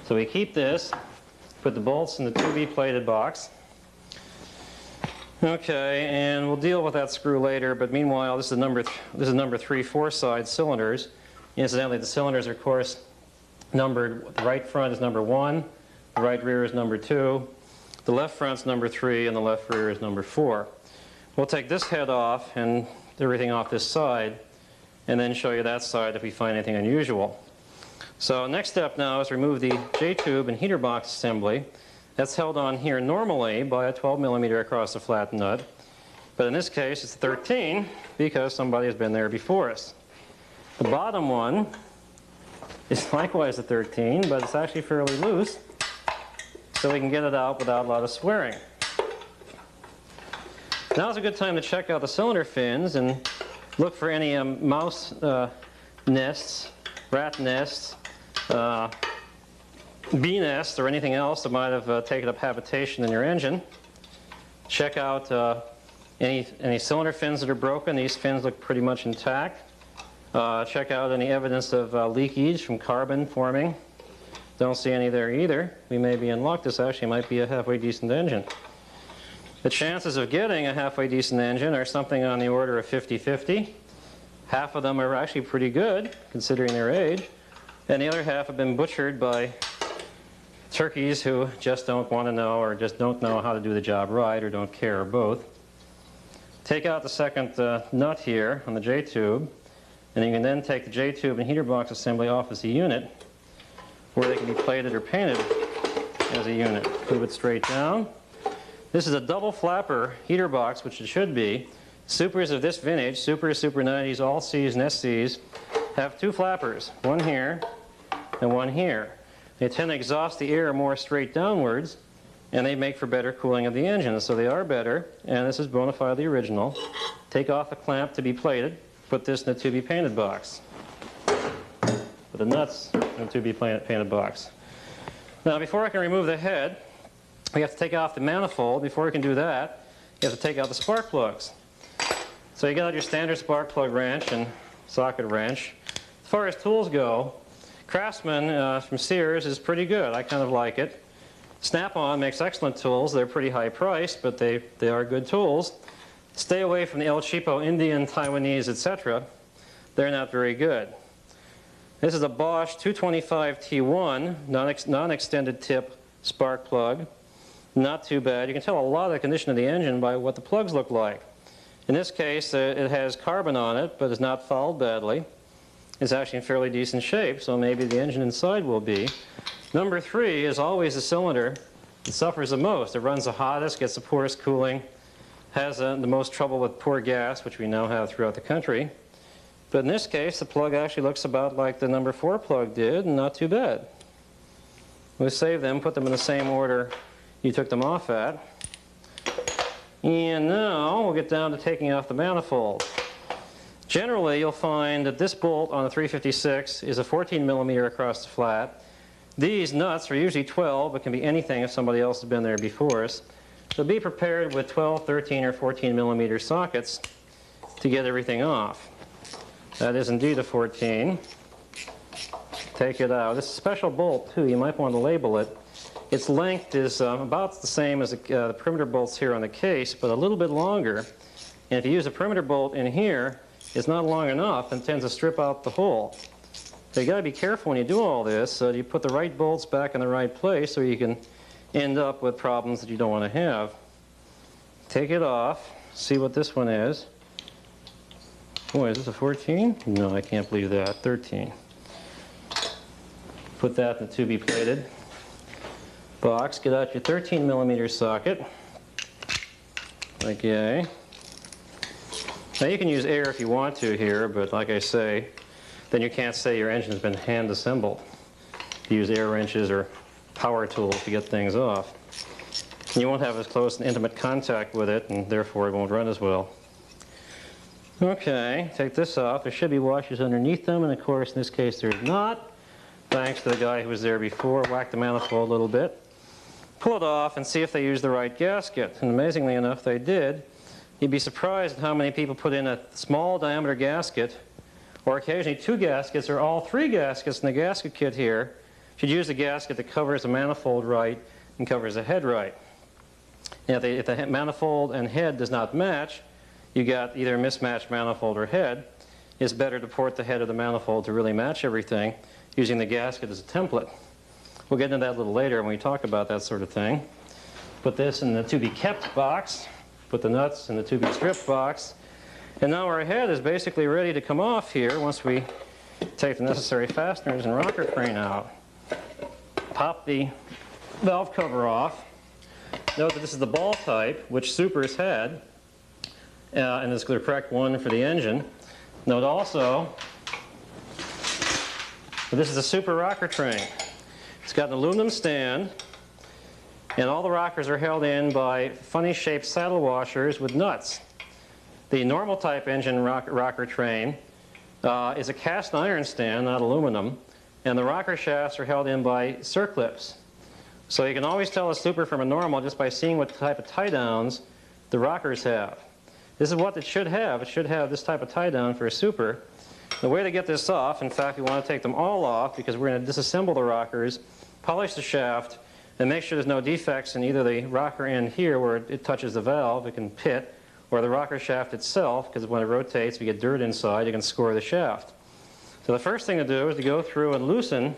So we keep this, put the bolts in the 2B plated box. Okay, and we'll deal with that screw later, but meanwhile this is number 3 4-side cylinders. Incidentally, the cylinders are of course numbered. The right front is number 1, the right rear is number 2, the left front's number 3, and the left rear is number 4. We'll take this head off and everything off this side, and then show you that side if we find anything unusual. So next step now is remove the J-tube and heater box assembly. That's held on here normally by a 12 millimeter across the flat nut, but in this case it's 13 because somebody has been there before us. The bottom one is likewise a 13, but it's actually fairly loose, so we can get it out without a lot of swearing. Now's a good time to check out the cylinder fins and look for any mouse nests, rat nests, bee nests, or anything else that might have taken up habitation in your engine. Check out any cylinder fins that are broken. These fins look pretty much intact. Check out any evidence of leakage from carbon forming. Don't see any there either. We may be in luck. This actually might be a halfway decent engine. The chances of getting a halfway decent engine are something on the order of 50-50. Half of them are actually pretty good, considering their age, and the other half have been butchered by turkeys who just don't want to know, or just don't know how to do the job right, or don't care, or both. Take out the second nut here on the J-tube, and you can then take the J-tube and heater box assembly off as a unit, where they can be plated or painted as a unit. Move it straight down. This is a double flapper heater box, which it should be. Supers of this vintage, Supers, Super 90s, All Cs and SCs, have two flappers, one here and one here. They tend to exhaust the air more straight downwards, and they make for better cooling of the engine. So they are better, and this is bona fide the original. Take off the clamp to be plated, put this in the to be painted box. Put the nuts in the to be painted box. Now before I can remove the head, we have to take off the manifold. Before we can do that, you have to take out the spark plugs. So you get out your standard spark plug wrench and socket wrench. As far as tools go, Craftsman from Sears is pretty good. I kind of like it. Snap-on makes excellent tools. They're pretty high priced, but they are good tools. Stay away from the El Cheapo Indian, Taiwanese, etc. They're not very good. This is a Bosch 225 T1 non-extended tip spark plug. Not too bad. You can tell a lot of the condition of the engine by what the plugs look like. In this case, it has carbon on it, but it's not fouled badly. It's actually in fairly decent shape, so maybe the engine inside will be. Number 3 is always the cylinder that suffers the most. It runs the hottest, gets the poorest cooling, has the most trouble with poor gas, which we now have throughout the country. But in this case, the plug actually looks about like the number 4 plug did, and not too bad. We'll save them, put them in the same order you took them off at. And now we'll get down to taking off the manifold. Generally, you'll find that this bolt on the 356 is a 14 millimeter across the flat. These nuts are usually 12, but can be anything if somebody else has been there before us. So be prepared with 12, 13, or 14 millimeter sockets to get everything off. That is indeed a 14. Take it out. This is a special bolt too. You might want to label it. Its length is about the same as the perimeter bolts here on the case, but a little bit longer. And if you use a perimeter bolt in here, it's not long enough and tends to strip out the hole. So you got to be careful when you do all this, so you put the right bolts back in the right place, or you can end up with problems that you don't want to have. Take it off, see what this one is. Boy, is this a 14? No, I can't believe that. 13. Put that in the to be plated box. Get out your 13 millimeter socket. Okay. Now you can use air if you want to here, but like I say, then you can't say your engine has been hand assembled. You use air wrenches or power tools to get things off. And you won't have as close and intimate contact with it, and therefore it won't run as well. Okay, take this off. There should be washers underneath them, and of course in this case there's not. Thanks to the guy who was there before. Whack the manifold a little bit. Pull it off and see if they used the right gasket. And amazingly enough, they did. You'd be surprised at how many people put in a small diameter gasket, or occasionally 2 gaskets, or all 3 gaskets in the gasket kit here. You should use the gasket that covers the manifold right and covers the head right. And if the manifold and head does not match, you got either a mismatched manifold or head. It's better to port the head of the manifold to really match everything using the gasket as a template. We'll get into that a little later when we talk about that sort of thing. Put this in the to be kept box. Put the nuts in the to be stripped box. And now our head is basically ready to come off here once we take the necessary fasteners and rocker crane out. Pop the valve cover off. Note that this is the ball type, which Supers had, and it's the correct one for the engine. Note also But this is a super rocker train. It's got an aluminum stand, and all the rockers are held in by funny shaped saddle washers with nuts. The normal type engine rocker train is a cast iron stand, not aluminum, and the rocker shafts are held in by circlips. So you can always tell a super from a normal just by seeing what type of tie downs the rockers have. This is what it should have. It should have this type of tie down for a super. The way to get this off, in fact we want to take them all off because we're going to disassemble the rockers, polish the shaft, and make sure there's no defects in either the rocker end here where it touches the valve, it can pit, or the rocker shaft itself, because when it rotates, if you get dirt inside, you can score the shaft. So the first thing to do is to go through and loosen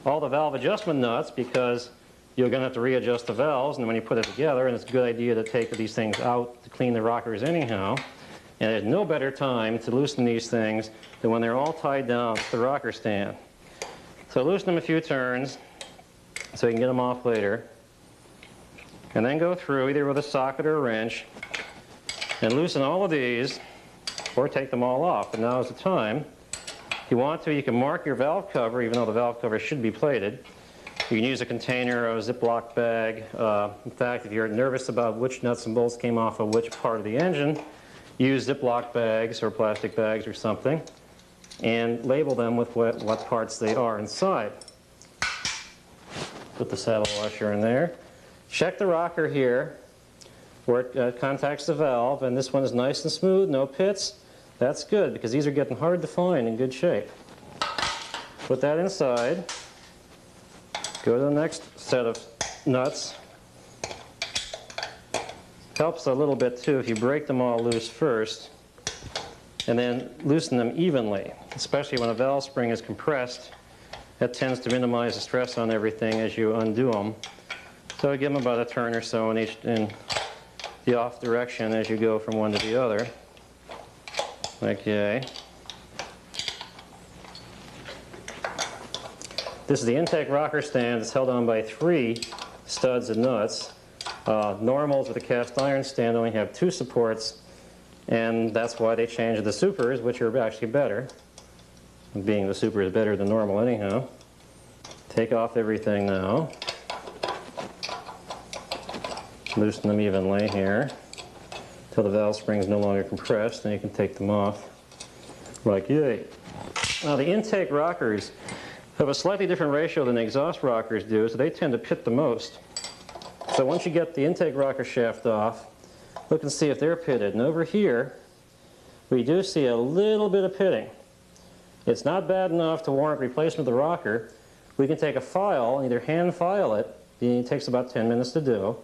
all the valve adjustment nuts, because you're going to have to readjust the valves and when you put it together, and it's a good idea to take these things out to clean the rockers anyhow. And there's no better time to loosen these things than when they're all tied down to the rocker stand. So loosen them a few turns so you can get them off later. And then go through either with a socket or a wrench and loosen all of these, or take them all off. And now is the time. If you want to, you can mark your valve cover, even though the valve cover should be plated. You can use a container or a Ziploc bag. In fact, if you're nervous about which nuts and bolts came off of which part of the engine, use Ziploc bags or plastic bags or something and label them with what parts they are inside. Put the saddle washer in there. Check the rocker here where it contacts the valve, and this one is nice and smooth, no pits. That's good because these are getting hard to find in good shape. Put that inside. Go to the next set of nuts. Helps a little bit too if you break them all loose first and then loosen them evenly, especially when a valve spring is compressed. That tends to minimize the stress on everything as you undo them. So give them about a turn or so in the off direction as you go from one to the other. Okay. This is the intake rocker stand. It's held on by 3 studs and nuts. Normals with a cast iron stand only have 2 supports, and that's why they changed the supers, which are actually better. Being the super is better than normal anyhow. Take off everything now. Loosen them evenly here until the valve spring is no longer compressed, and you can take them off like yay. Now the intake rockers have a slightly different ratio than the exhaust rockers do, so they tend to pit the most. So once you get the intake rocker shaft off, look and see if they're pitted. And over here, we do see a little bit of pitting. It's not bad enough to warrant replacement of the rocker. We can take a file and either hand file it, it takes about 10 minutes to do,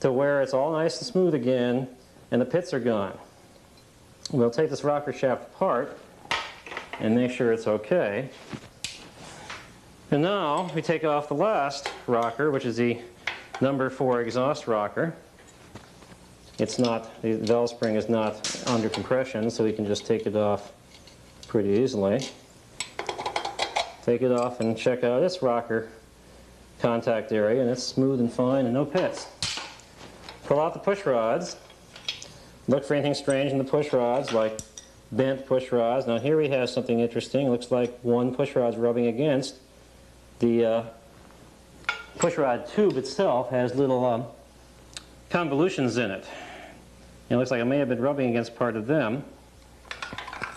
to where it's all nice and smooth again and the pits are gone. We'll take this rocker shaft apart and make sure it's okay. And now we take off the last rocker, which is the number 4 exhaust rocker. It's not, the valve spring is not under compression, so we can just take it off pretty easily. Take it off and check out this rocker contact area, and it's smooth and fine and no pits. Pull out the push rods. Look for anything strange in the push rods, like bent push rods. Now here we have something interesting. It looks like one push rod's rubbing against. The push rod tube itself has little convolutions in it. It looks like it may have been rubbing against part of them.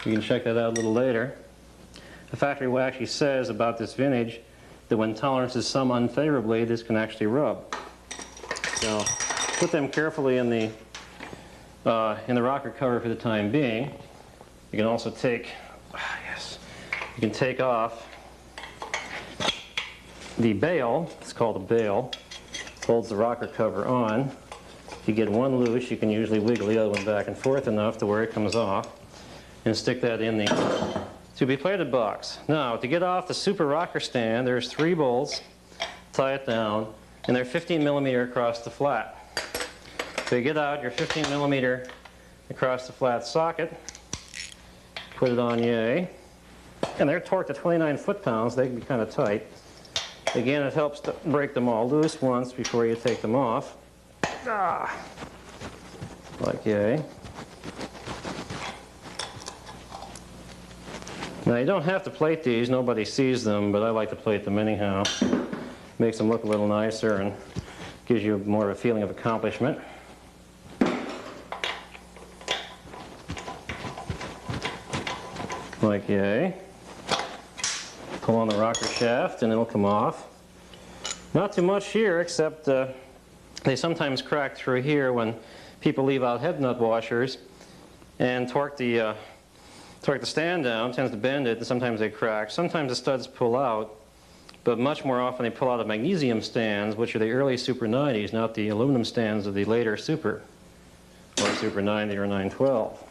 You can check that out a little later. The factory actually says about this vintage that when tolerances sum unfavorably, this can actually rub. So put them carefully in the rocker cover for the time being. You can also take, you can take off the bail. It's called a bail. It holds the rocker cover on. If you get one loose, you can usually wiggle the other one back and forth enough to where it comes off, and stick that in the to-be plated box. Now, to get off the super rocker stand, there's 3 bolts. Tie it down, and they're 15 millimeter across the flat. So you get out your 15 millimeter across the flat socket, put it on yay, and they're torqued to 29 foot-pounds. They can be kind of tight. Again, it helps to break them all loose once before you take them off. Like yay. Now you don't have to plate these, nobody sees them, but I like to plate them anyhow. Makes them look a little nicer and gives you more of a feeling of accomplishment. Like yay. Pull on the rocker shaft and it'll come off. Not too much here, except they sometimes crack through here when people leave out head nut washers and torque the stand down, tends to bend it, and sometimes they crack. Sometimes the studs pull out, but much more often they pull out of magnesium stands, which are the early Super 90s, not the aluminum stands of the later Super, or Super 90 or 912.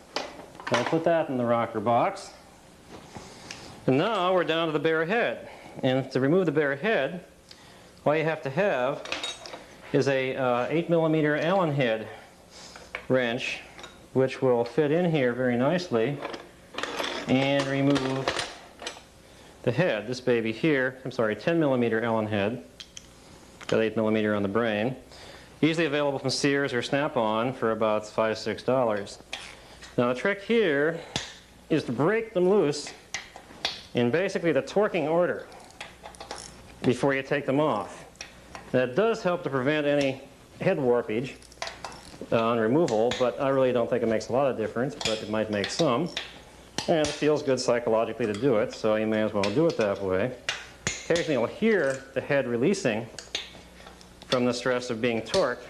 I'll put that in the rocker box. And now we're down to the bare head. And to remove the bare head, all you have to have is a 8mm Allen head wrench, which will fit in here very nicely and remove the head. This baby here, 10mm Allen head, got 8mm on the brain. Easily available from Sears or Snap-on for about $5 to $6. Now the trick here is to break them loose in basically the torquing order before you take them off. That does help to prevent any head warpage on removal, but I really don't think it makes a lot of difference, but it might make some. And it feels good psychologically to do it, so you may as well do it that way. Occasionally you'll hear the head releasing from the stress of being torqued,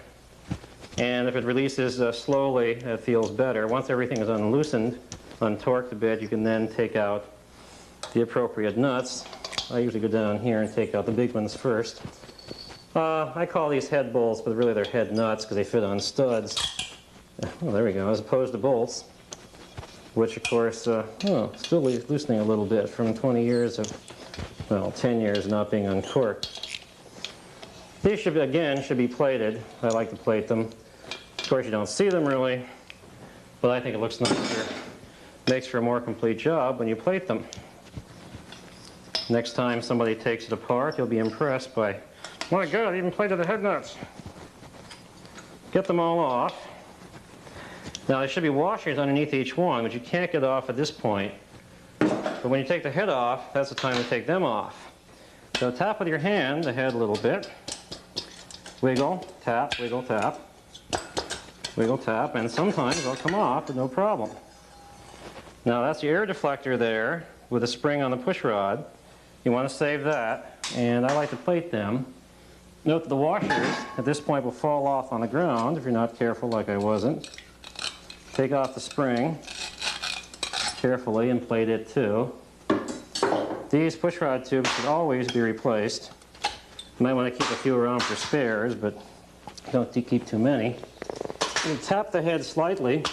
and if it releases slowly, it feels better. Once everything is untorqued a bit, you can then take out the appropriate nuts. I usually go down here and take out the big ones first. I call these head bolts, but really they're head nuts because they fit on studs. Oh, there we go, as opposed to bolts, which of course, still loosening a little bit from 20 years of, well, 10 years of not being uncorked. These should be plated. I like to plate them. Of course, you don't see them really, but I think it looks nicer. Makes for a more complete job when you plate them. Next time somebody takes it apart, you'll be impressed by, my God, I even plated the head nuts. Get them all off. Now there should be washers underneath each one, which you can't get off at this point. But when you take the head off, that's the time to take them off. So tap with your hand the head a little bit. Wiggle, tap, wiggle, tap. Wiggle, tap, and sometimes they'll come off with no problem. Now that's the air deflector there with a spring on the push rod. You want to save that, and I like to plate them. Note that the washers at this point will fall off on the ground if you're not careful like I wasn't. Take off the spring carefully and plate it too. These push rod tubes should always be replaced. You might want to keep a few around for spares, but don't keep too many. You tap the head slightly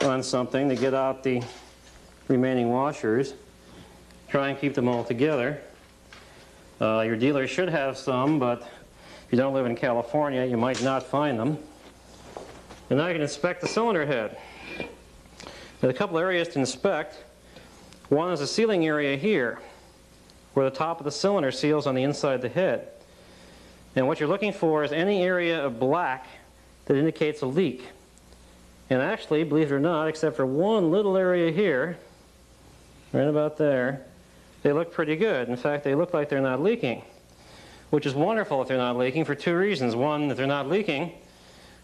on something to get out the remaining washers. Try and keep them all together. Your dealer should have some, but if you don't live in California, you might not find them. And now you can inspect the cylinder head. There's a couple areas to inspect. One is the sealing area here, where the top of the cylinder seals on the inside of the head. And what you're looking for is any area of black that indicates a leak. And actually, believe it or not, except for one little area here, right about there, they look pretty good. In fact, they look like they're not leaking, which is wonderful if they're not leaking for two reasons. One, if they're not leaking,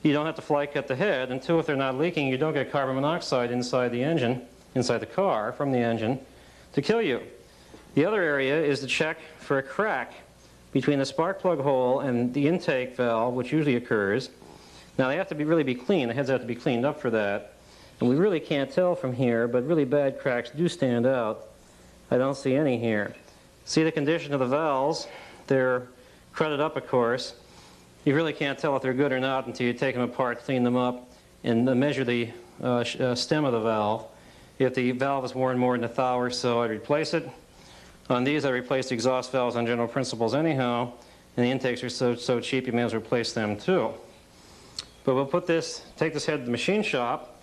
you don't have to fly cut the head. And two, if they're not leaking, you don't get carbon monoxide inside the engine, inside the car, from the engine, to kill you. The other area is to check for a crack between the spark plug hole and the intake valve, which usually occurs. Now, they have to really be clean. The heads have to be cleaned up for that. And we really can't tell from here, but really bad cracks do stand out. I don't see any here. See the condition of the valves. They're crudded up, of course. You really can't tell if they're good or not until you take them apart, clean them up, and measure the stem of the valve. If the valve is worn more than 1 thou or so, I'd replace it. On these, I replace the exhaust valves on general principles anyhow, and the intakes are so cheap you may as well replace them too. But we'll take this head to the machine shop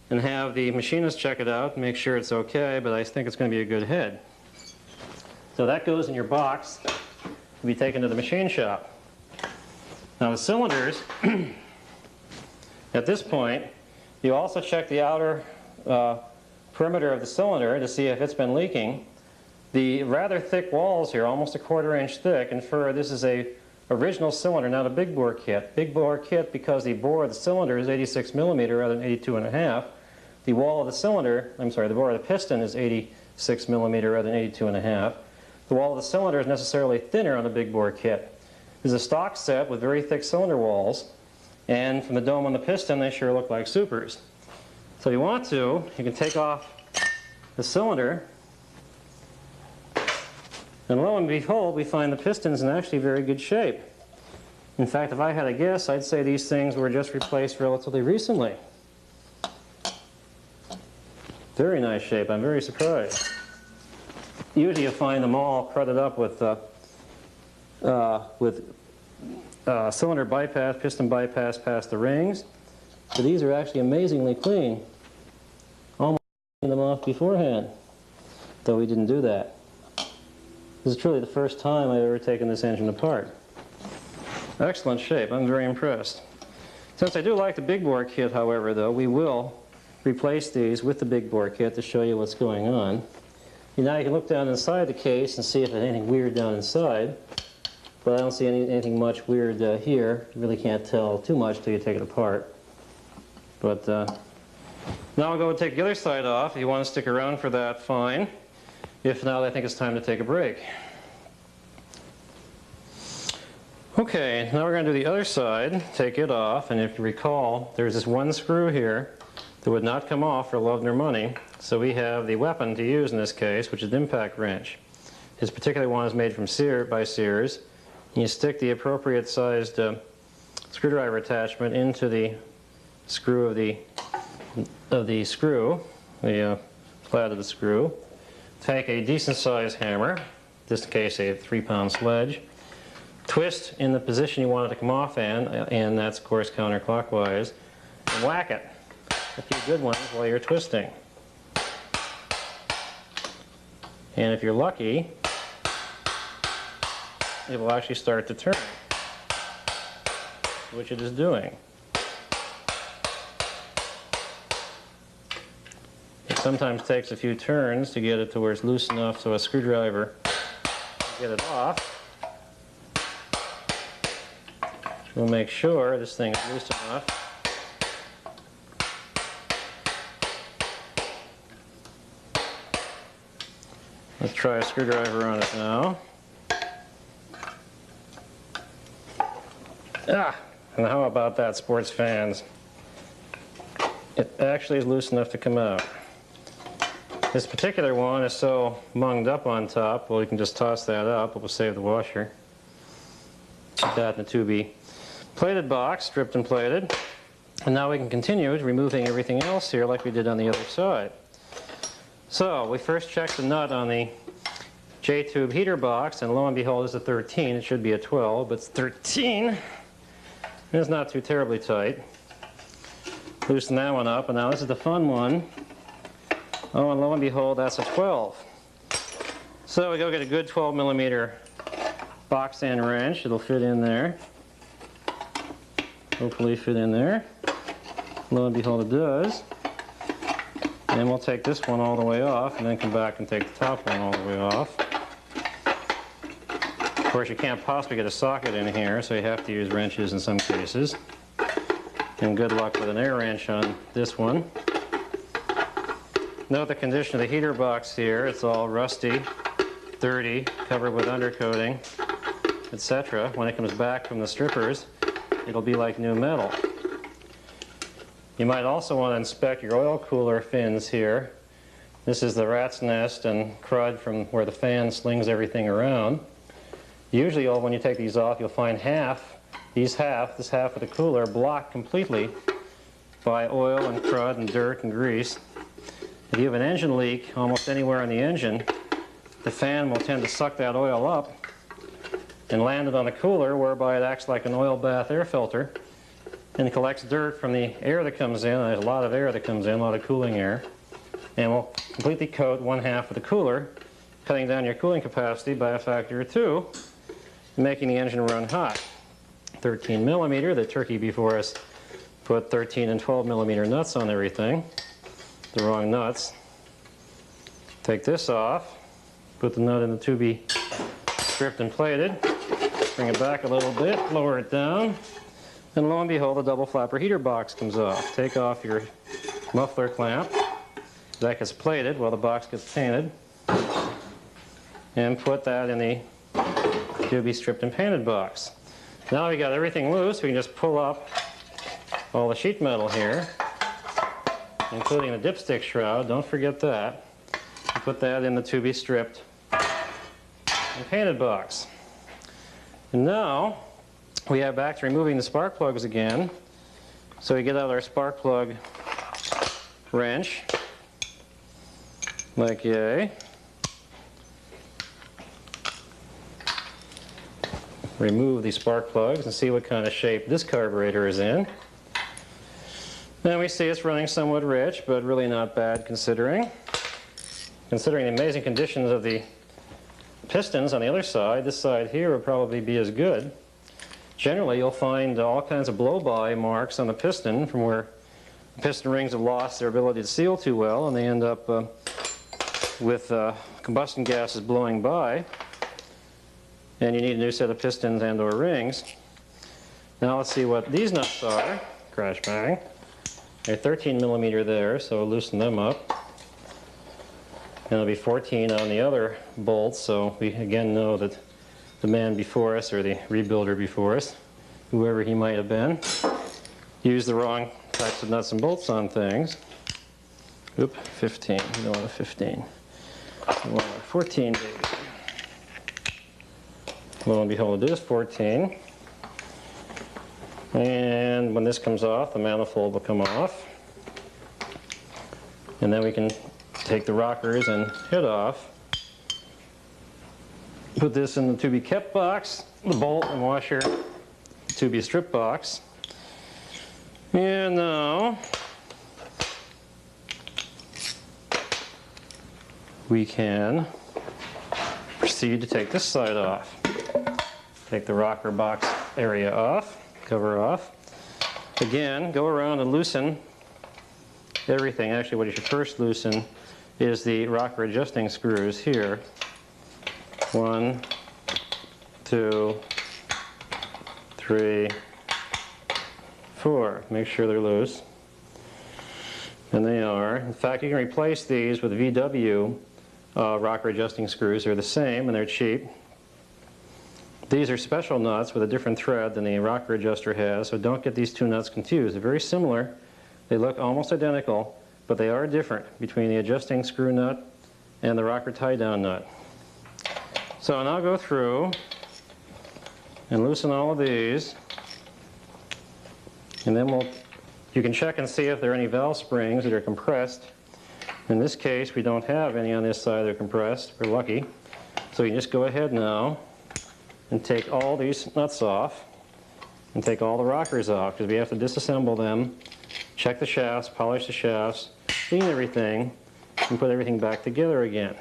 and have the machinist check it out and make sure it's okay, but I think it's going to be a good head. So that goes in your box to be taken to the machine shop. Now the cylinders, at this point, you also check the outer perimeter of the cylinder to see if it's been leaking. The rather thick walls here, almost a 1/4 inch thick, infer this is a original cylinder, not a big bore kit. Big bore kit because the bore of the cylinder is 86 millimeter rather than 82.5. The wall of the cylinder, the bore of the piston is 86 millimeter rather than 82.5. The wall of the cylinder is necessarily thinner on the big bore kit. This is a stock set with very thick cylinder walls, and from the dome on the piston they sure look like supers. So if you want to, you can take off the cylinder, and lo and behold, we find the piston's in actually very good shape. In fact, if I had a guess, I'd say these things were just replaced relatively recently. Very nice shape. I'm very surprised. Usually you find them all crudded up with cylinder bypass, piston bypass past the rings. But these are actually amazingly clean. Almost cleaned them off beforehand, though we didn't do that. This is truly the first time I've ever taken this engine apart. Excellent shape. I'm very impressed. Since I do like the big bore kit, however, though, we will replace these with the big bore kit to show you what's going on. And now you can look down inside the case and see if there's anything weird down inside. But I don't see anything much weird here. You really can't tell too much till you take it apart. But now I'll go and take the other side off. If you want to stick around for that, fine. If not, I think it's time to take a break. Okay, now we're going to do the other side, take it off, and if you recall, there's this one screw here that would not come off for love nor money, so we have the weapon to use in this case, which is an impact wrench. This particular one is made from by Sears. You stick the appropriate sized screwdriver attachment into the screw of the flat of the screw. Take a decent sized hammer, in this case a 3-pound sledge. Twist in the position you want it to come off in, and that's of course counterclockwise, and whack it. A few good ones while you're twisting. And if you're lucky, it will actually start to turn, which it is doing. It sometimes takes a few turns to get it to where it's loose enough so a screwdriver can get it off. We'll make sure this thing is loose enough. Let's try a screwdriver on it now. And how about that, sports fans? It actually is loose enough to come out. This particular one is so munged up on top, well, you can just toss that up. It will save the washer. Put that in a 2B plated box, stripped and plated. And now we can continue removing everything else here like we did on the other side. So we first checked the nut on the J-tube heater box, and lo and behold, it's a 13. It should be a 12, but it's 13. It's not too terribly tight. Loosen that one up, and now this is the fun one. Oh, and lo and behold, that's a 12. So we go get a good 12 millimeter box end wrench. It'll fit in there. Hopefully fit in there. Lo and behold, it does. And we'll take this one all the way off and then come back and take the top one all the way off. Of course, you can't possibly get a socket in here, so you have to use wrenches in some cases. And good luck with an air wrench on this one. Note the condition of the heater box here. It's all rusty, dirty, covered with undercoating, etc. When it comes back from the strippers, it'll be like new metal. You might also want to inspect your oil cooler fins here. This is the rat's nest and crud from where the fan slings everything around. Usually when you take these off, you'll find this half of the cooler blocked completely by oil and crud and dirt and grease. If you have an engine leak almost anywhere in the engine, the fan will tend to suck that oil up and land it on the cooler, whereby it acts like an oil bath air filter and collects dirt from the air that comes in. There's a lot of air that comes in, a lot of cooling air, and will completely coat one half of the cooler, cutting down your cooling capacity by a factor of 2, making the engine run hot. 13 millimeter, the turkey before us put 13 and 12 millimeter nuts on everything. The wrong nuts. Take this off, put the nut in the to be stripped and plated, bring it back a little bit, lower it down, and lo and behold, the double flapper heater box comes off. Take off your muffler clamp. That gets plated while the box gets painted, and put that in the to be stripped and painted box. Now we got everything loose, we can just pull up all the sheet metal here, including the dipstick shroud, don't forget that. And put that in the to be stripped and painted box. And now we have back to removing the spark plugs again. So we get out our spark plug wrench, like yay. Remove these spark plugs and see what kind of shape this carburetor is in. And we see it's running somewhat rich, but really not bad considering. Considering the amazing conditions of the pistons on the other side, this side here would probably be as good. Generally, you'll find all kinds of blow-by marks on the piston from where the piston rings have lost their ability to seal too well, and they end up with combustion gases blowing by. And you need a new set of pistons and or rings. Now let's see what these nuts are. Crash bang. They're 13 millimeter there, so we'll loosen them up. And it'll be 14 on the other bolts, so we again know that the man before us, or the rebuilder before us, whoever he might have been, used the wrong types of nuts and bolts on things. Oop, 15. We don't want a 15. We want a 14, baby. Lo and behold, it is 14. And when this comes off, the manifold will come off. And then we can take the rockers and head off. Put this in the to be kept box, the bolt and washer to be strip box. And now we can proceed to take this side off. Take the rocker box area off, cover off. Again, go around and loosen everything. Actually, what you should first loosen is the rocker adjusting screws here. 1, 2, 3, 4. Make sure they're loose. And they are. In fact, you can replace these with VW rocker adjusting screws. They're the same and they're cheap. These are special nuts with a different thread than the rocker adjuster has, so don't get these two nuts confused. They're very similar. They look almost identical, but they are different between the adjusting screw nut and the rocker tie-down nut. So now go through and loosen all of these, and then you can check and see if there are any valve springs that are compressed. In this case, we don't have any on this side that are compressed. We're lucky. So you can just go ahead now and take all these nuts off and take all the rockers off, because we have to disassemble them, check the shafts, polish the shafts, clean everything, and put everything back together again.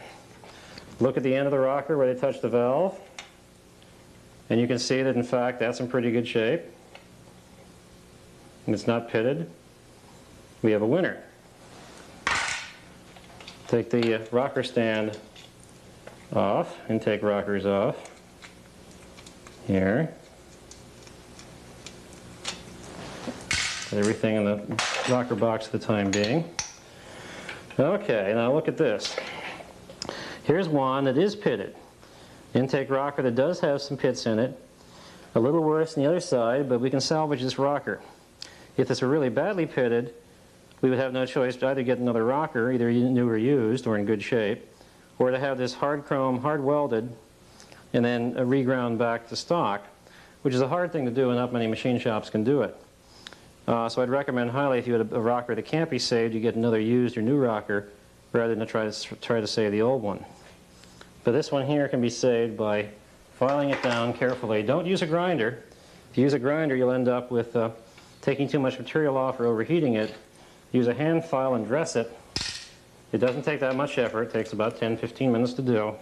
Look at the end of the rocker where they touch the valve, and you can see that in fact that's in pretty good shape. And it's not pitted. We have a winner. Take the rocker stand off, intake rockers off. Here. Put everything in the rocker box for the time being. Okay, now look at this. Here's one that is pitted. Intake rocker that does have some pits in it. A little worse than the other side, but we can salvage this rocker. If this were really badly pitted, we would have no choice to either get another rocker, either new or used or in good shape, or to have this hard chrome, hard welded, and then reground back to stock, which is a hard thing to do and not many machine shops can do it. So I'd recommend highly, if you had a rocker that can't be saved, you get another used or new rocker rather than try to save the old one. But this one here can be saved by filing it down carefully. Don't use a grinder. If you use a grinder, you'll end up with taking too much material off or overheating it. Use a hand file and dress it. It doesn't take that much effort. It takes about 10-15 minutes to do.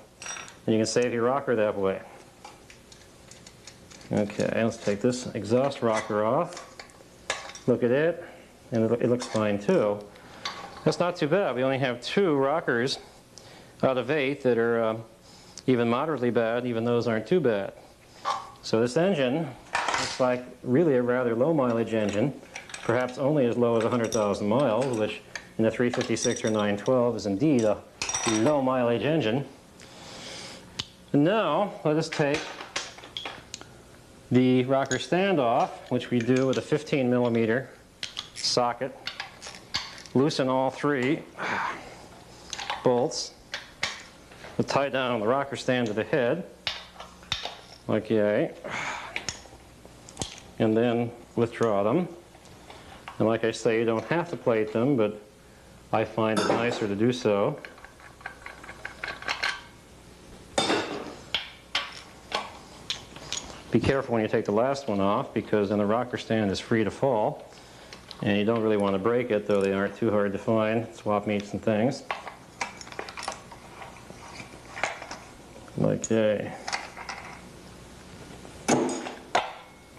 And you can save your rocker that way. Okay, let's take this exhaust rocker off. Look at it, and it looks fine too. That's not too bad. We only have 2 rockers out of 8 that are even moderately bad, even those aren't too bad. So this engine looks like really a rather low mileage engine, perhaps only as low as 100,000 miles, which in a 356 or 912 is indeed a low mileage engine. And now let us take the rocker stand off, which we do with a 15mm socket. Loosen all 3 bolts. We'll tie down the rocker stand to the head, like yay, and then withdraw them. And like I say, you don't have to plate them, but I find it nicer to do so. Be careful when you take the last one off, because then the rocker stand is free to fall, and you don't really want to break it, though they aren't too hard to find, swap meets and things. Okay.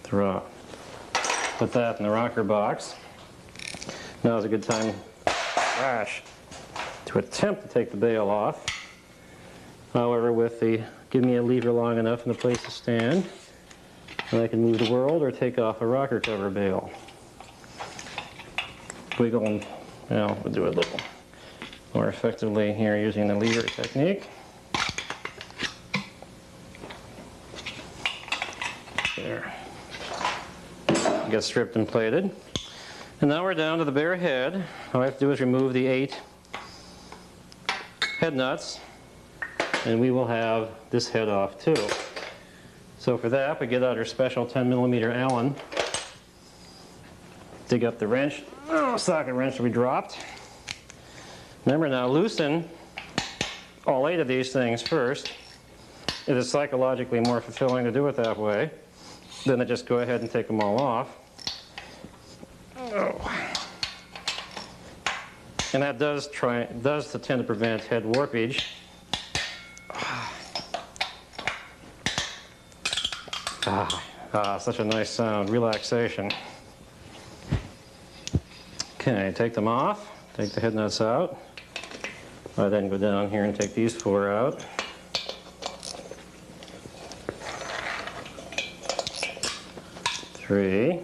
Throw. Put that in the rocker box. Now is a good time to attempt to take the bail off. However, with the give me a lever long enough and a place to stand, and I can move the world or take off a rocker cover bail. Wiggle and, well, we'll do it a little more effectively here using the lever technique. There. Get stripped and plated. And now we're down to the bare head. All I have to do is remove the 8 head nuts, and we will have this head off too. So for that, we get out our special 10mm Allen, dig up the wrench, socket wrench that we dropped. Remember now, loosen all 8 of these things first. It is psychologically more fulfilling to do it that way than to just go ahead and take them all off. And that does tend to prevent head warpage. Such a nice sound, relaxation. Okay, take them off, take the head nuts out. I then go down here and take these 4 out. Three,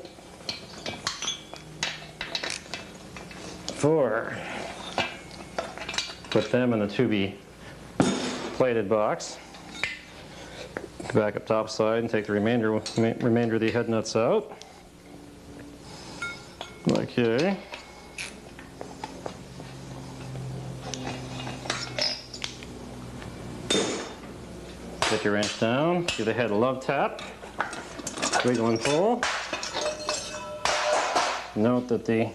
4. Put them in the to-be plated box. Back up top side and take the remainder of the head nuts out. Okay. Get your wrench down, give the head a love tap, wiggle and pull. Note that the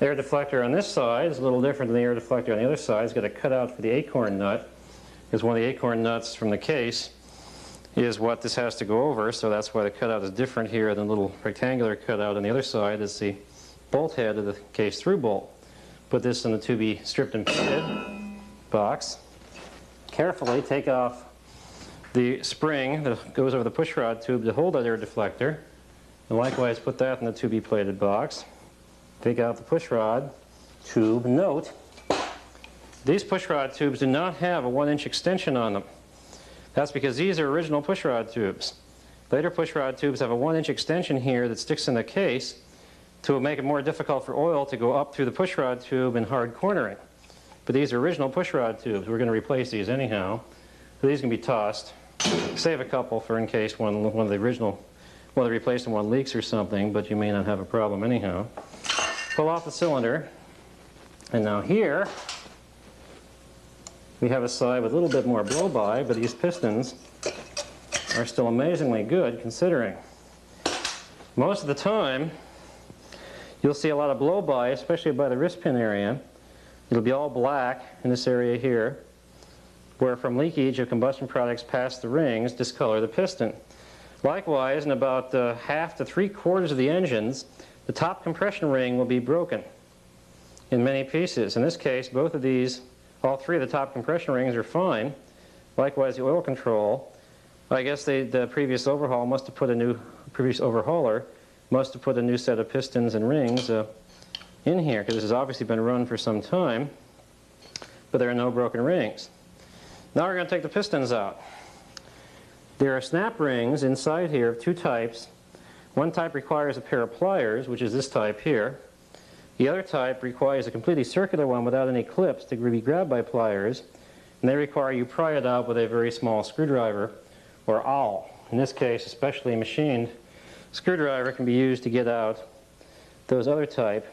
air deflector on this side is a little different than the air deflector on the other side. It's got a cutout for the acorn nut, because one of the acorn nuts from the case is what this has to go over, so that's why the cutout is different here than the little rectangular cutout on the other side is the bolt head of the case through bolt. Put this in the to be stripped and plated box. Carefully take off the spring that goes over the pushrod tube to hold that air deflector, and likewise put that in the to be plated box. Take out the pushrod tube. Note, these pushrod tubes do not have a 1-inch extension on them. That's because these are original pushrod tubes. Later pushrod tubes have a 1-inch extension here that sticks in the case to make it more difficult for oil to go up through the pushrod tube in hard cornering. But these are original pushrod tubes. We're going to replace these anyhow. So these can be tossed. Save a couple for in case one of the original, one of the replaced one leaks or something, but you may not have a problem anyhow. Pull off the cylinder. And now here we have a side with a little bit more blow-by, but these pistons are still amazingly good considering. Most of the time, you'll see a lot of blow-by, especially by the wrist pin area. It'll be all black in this area here, where from leakage of combustion products past the rings discolor the piston. Likewise, in about half to 3/4 of the engines, the top compression ring will be broken in many pieces. In this case, both of these, all 3 of the top compression rings are fine. Likewise, the oil control. I guess the previous overhaul must have put a new, previous overhauler must have put a new set of pistons and rings in here, because this has obviously been run for some time. but there are no broken rings. Now we're going to take the pistons out. There are snap rings inside here of two types. One type requires a pair of pliers, which is this type here. The other type requires a completely circular one without any clips to be grabbed by pliers, and they require you pry it out with a very small screwdriver or awl. In this case, a specially machined screwdriver can be used to get out those other type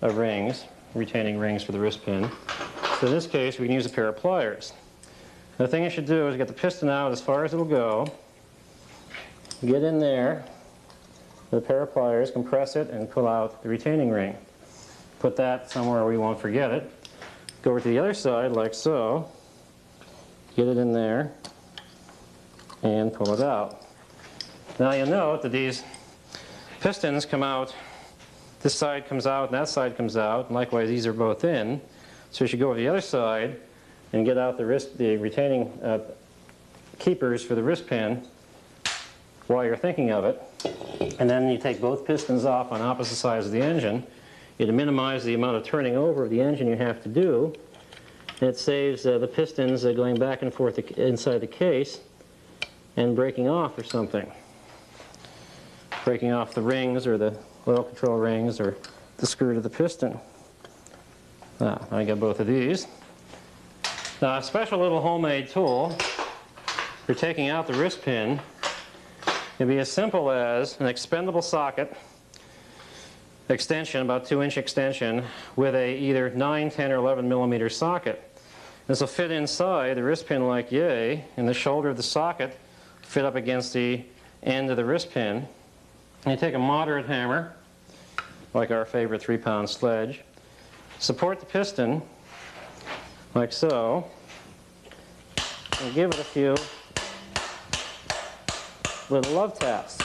of rings, retaining rings for the wrist pin. So in this case, we can use a pair of pliers. The thing you should do is get the piston out as far as it'll go, get in there with a pair of pliers, compress it, and pull out the retaining ring. Put that somewhere where you won't forget it. Go over to the other side like so, get it in there, and pull it out. Now you note that these pistons come out, this side comes out and that side comes out, and likewise these are both in. So you should go over the other side and get out the retaining keepers for the wrist pin while you're thinking of it. And then you take both pistons off on opposite sides of the engine. It'll minimize the amount of turning over of the engine you have to do. And it saves the pistons going back and forth inside the case and breaking off or something. Breaking off the rings or the oil control rings or the screw to the piston. I got both of these. Now a special little homemade tool for taking out the wrist pin can be as simple as an expendable socket extension, about 2-inch extension, with a either 9, 10, or 11 millimeter socket. This will fit inside the wrist pin like yay, and the shoulder of the socket fit up against the end of the wrist pin. And you take a moderate hammer, like our favorite 3-pound sledge, support the piston like so, and give it a few little love taps.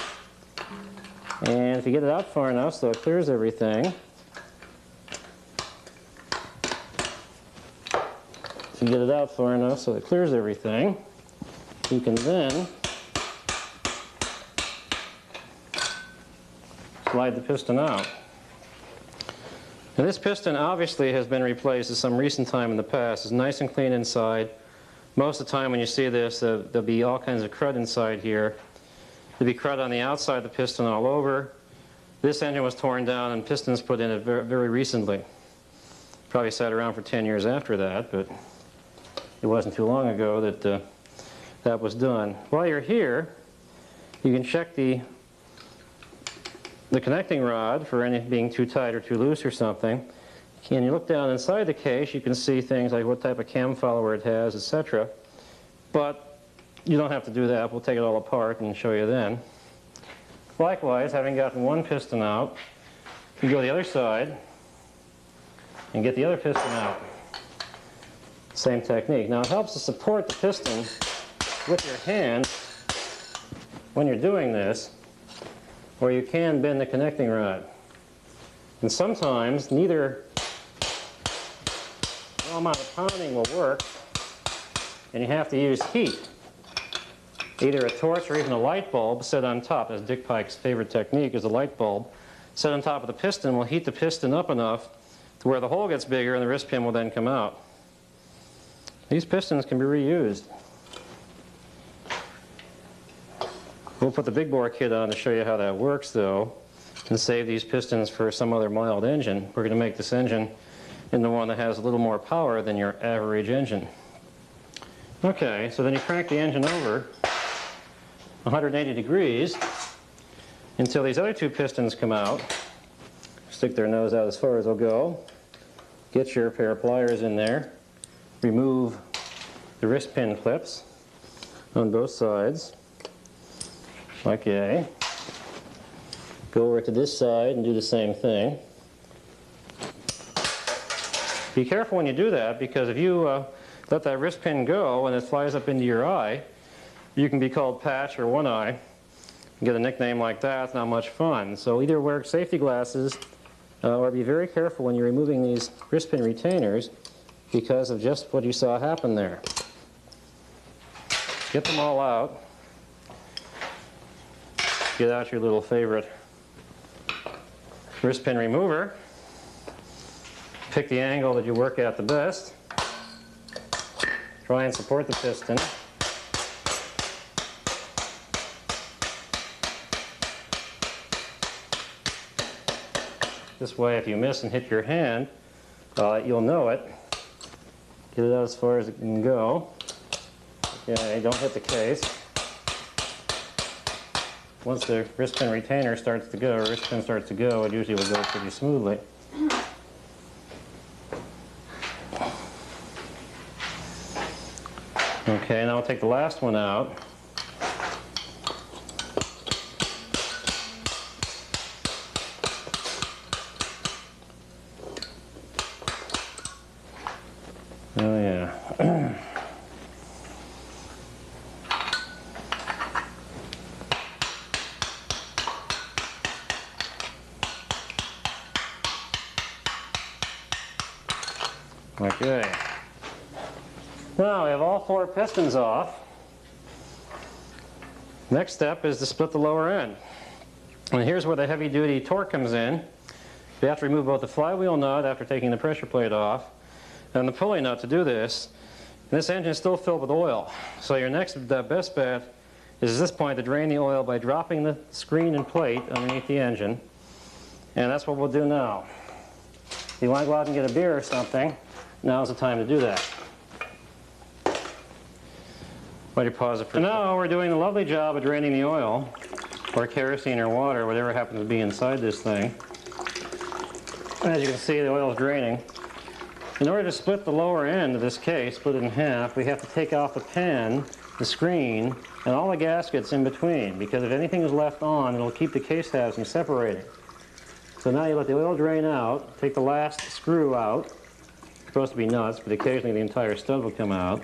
And if you get it out far enough so it clears everything, you can then slide the piston out. Now this piston obviously has been replaced at some recent time in the past. It's nice and clean inside. Most of the time when you see this, there'll be all kinds of crud inside here. There'll be crud on the outside of the piston all over. This engine was torn down and pistons put in it very recently. Probably sat around for 10 years after that, but it wasn't too long ago that that was done. While you're here, you can check the connecting rod for any being too tight or too loose or something. And you look down inside the case, you can see things like what type of cam follower it has, etc. But you don't have to do that. We'll take it all apart and show you then. Likewise, having gotten one piston out, you go to the other side and get the other piston out. Same technique. Now it helps to support the piston with your hand when you're doing this, or you can bend the connecting rod. And sometimes neither amount of pounding will work, and you have to use heat. Either a torch or even a light bulb set on top, as Dick Pike's favorite technique is a light bulb, set on top of the piston will heat the piston up enough to where the hole gets bigger and the wrist pin will then come out. These pistons can be reused. We'll put the big bore kit on to show you how that works though, and save these pistons for some other mild engine. We're going to make this engine into one that has a little more power than your average engine. Okay, so then you crank the engine over 180 degrees until these other two pistons come out. Stick their nose out as far as they'll go. Get your pair of pliers in there. Remove the wrist pin clips on both sides. Okay. Go over to this side and do the same thing. Be careful when you do that, because if you let that wrist pin go and it flies up into your eye, you can be called Patch or One Eye. You get a nickname like that, it's not much fun. So either wear safety glasses or be very careful when you're removing these wrist pin retainers because of just what you saw happen there. Get them all out. Get out your little favorite wrist pin remover. Pick the angle that you work at the best. try and support the piston. This way, if you miss and hit your hand, you'll know it. Get it out as far as it can go. Okay, don't hit the case. Once the wrist pin retainer starts to go, or wrist pin starts to go, it usually will go pretty smoothly. Okay, now I'll take the last one out. Oh yeah. Okay. Now we have all 4 pistons off. Next step is to split the lower end. And here's where the heavy-duty torque comes in. You have to remove both the flywheel nut after taking the pressure plate off and the pulley nut to do this. And this engine is still filled with oil. So your next best bet is at this point to drain the oil by dropping the screen and plate underneath the engine. And that's what we'll do now. If you want to go out and get a beer or something, now's the time to do that. Why don't you pause it for now? We're doing a lovely job of draining the oil, or kerosene or water, whatever happens to be inside this thing. As you can see, the oil is draining. In order to split the lower end of this case, split it in half, we have to take off the pan, the screen, and all the gaskets in between, because if anything is left on, it'll keep the case tabs from separating. So now you let the oil drain out, take the last screw out. It's supposed to be nuts, but occasionally the entire stud will come out.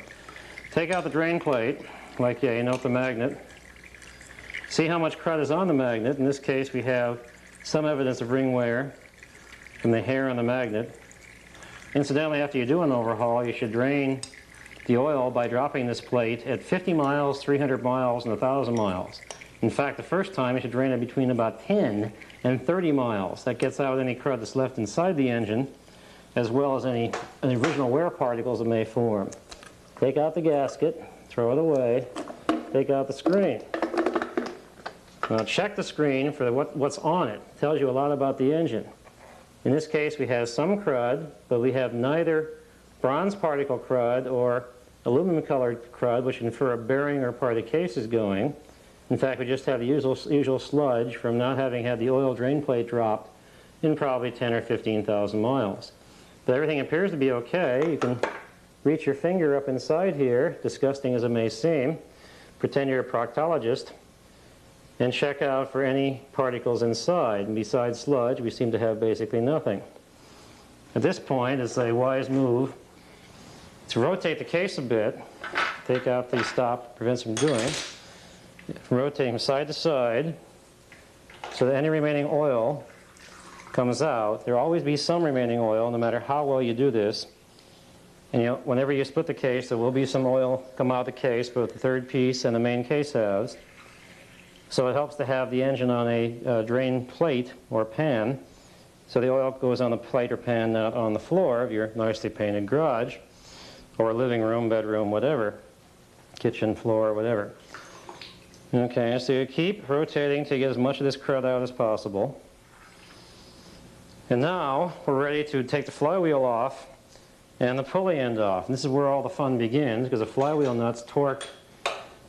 Take out the drain plate, like you know, the magnet. See how much crud is on the magnet. In this case, we have some evidence of ring wear from the hair on the magnet. Incidentally, after you do an overhaul, you should drain the oil by dropping this plate at 50 miles, 300 miles, and 1,000 miles. In fact, the first time you should drain it between about 10 and 30 miles. That gets out any crud that's left inside the engine, as well as any original wear particles that may form. Take out the gasket, throw it away, take out the screen. Now check the screen for what's on it. It tells you a lot about the engine. In this case, we have some crud, but we have neither bronze particle crud or aluminum colored crud, which infer a bearing or part of the case is going. In fact, we just have the usual sludge from not having had the oil drain plate dropped in probably 10 or 15,000 miles. But everything appears to be okay. You can reach your finger up inside here, disgusting as it may seem, pretend you're a proctologist, and check out for any particles inside. And besides sludge, we seem to have basically nothing. At this point, it's a wise move to rotate the case a bit, take out the stop, prevents from doing, rotate from side to side, so that any remaining oil comes out. There will always be some remaining oil, no matter how well you do this. And whenever you split the case, there will be some oil come out of the case, both the third piece and the main case halves. So it helps to have the engine on a drain plate or pan, so the oil goes on the plate or pan, not on the floor of your nicely painted garage, or living room, bedroom, whatever, kitchen floor, whatever. Okay, so you keep rotating to get as much of this crud out as possible. And now we're ready to take the flywheel off and the pulley end off. And this is where all the fun begins, because the flywheel nut's torqued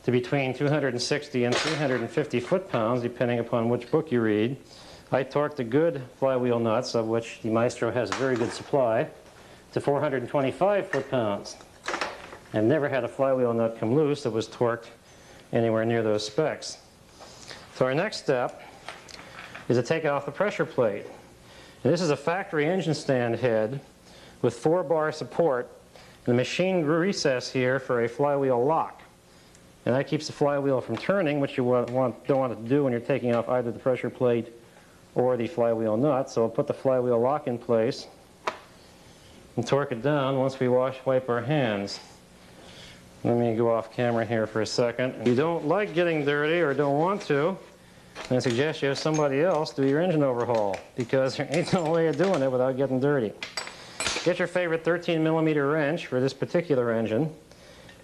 to between 260 and 350 foot-pounds, depending upon which book you read. I torqued the good flywheel nuts, of which the Maestro has a very good supply, to 425 foot-pounds. I've never had a flywheel nut come loose that was torqued anywhere near those specs. So our next step is to take off the pressure plate. And this is a factory engine stand head with 4-bar support and a machine recess here for a flywheel lock. And that keeps the flywheel from turning, which you don't want it to do when you're taking off either the pressure plate or the flywheel nut. So we'll put the flywheel lock in place and torque it down once we wipe our hands. Let me go off camera here for a second. If you don't like getting dirty or don't want to, I suggest you have somebody else do your engine overhaul, because there ain't no way of doing it without getting dirty. Get your favorite 13mm wrench for this particular engine